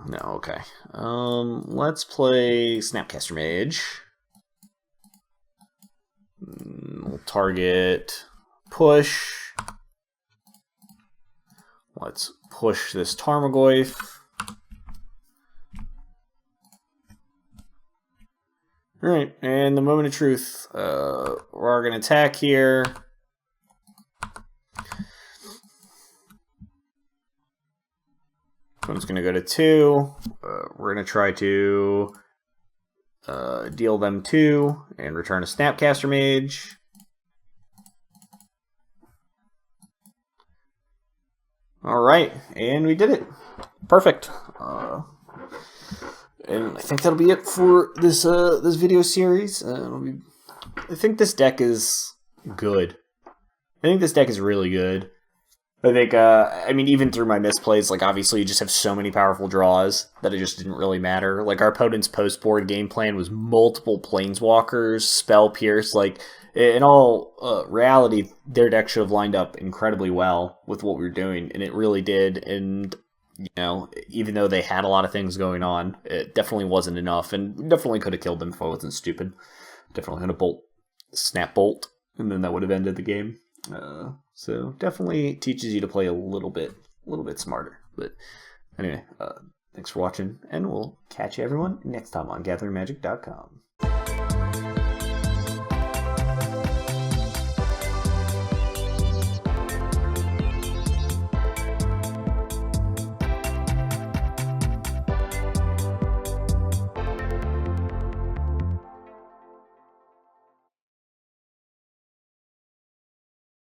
No, okay. Let's play Snapcaster Mage. We'll target push. Let's push this Tarmogoyf. Alright, and the moment of truth. We're going to attack here. One's going to go to 2. We're going to try to deal them 2 and return a Snapcaster Mage. Alright, and we did it. Perfect. And I think that'll be it for this this video series. I think this deck is good. I think this deck is really good. I think, I mean, even through my misplays, like, obviously you just have so many powerful draws that it just didn't really matter. Like, our opponent's post-board game plan was multiple Planeswalkers, Spell Pierce. Like, in all reality, their deck should have lined up incredibly well with what we were doing, and it really did. And, you know, even though they had a lot of things going on, it definitely wasn't enough, and definitely could have killed them if I wasn't stupid. Definitely had a snap bolt, and then that would have ended the game. So definitely teaches you to play a little bit smarter. But anyway, thanks for watching, and we'll catch you everyone next time on GatheringMagic.com.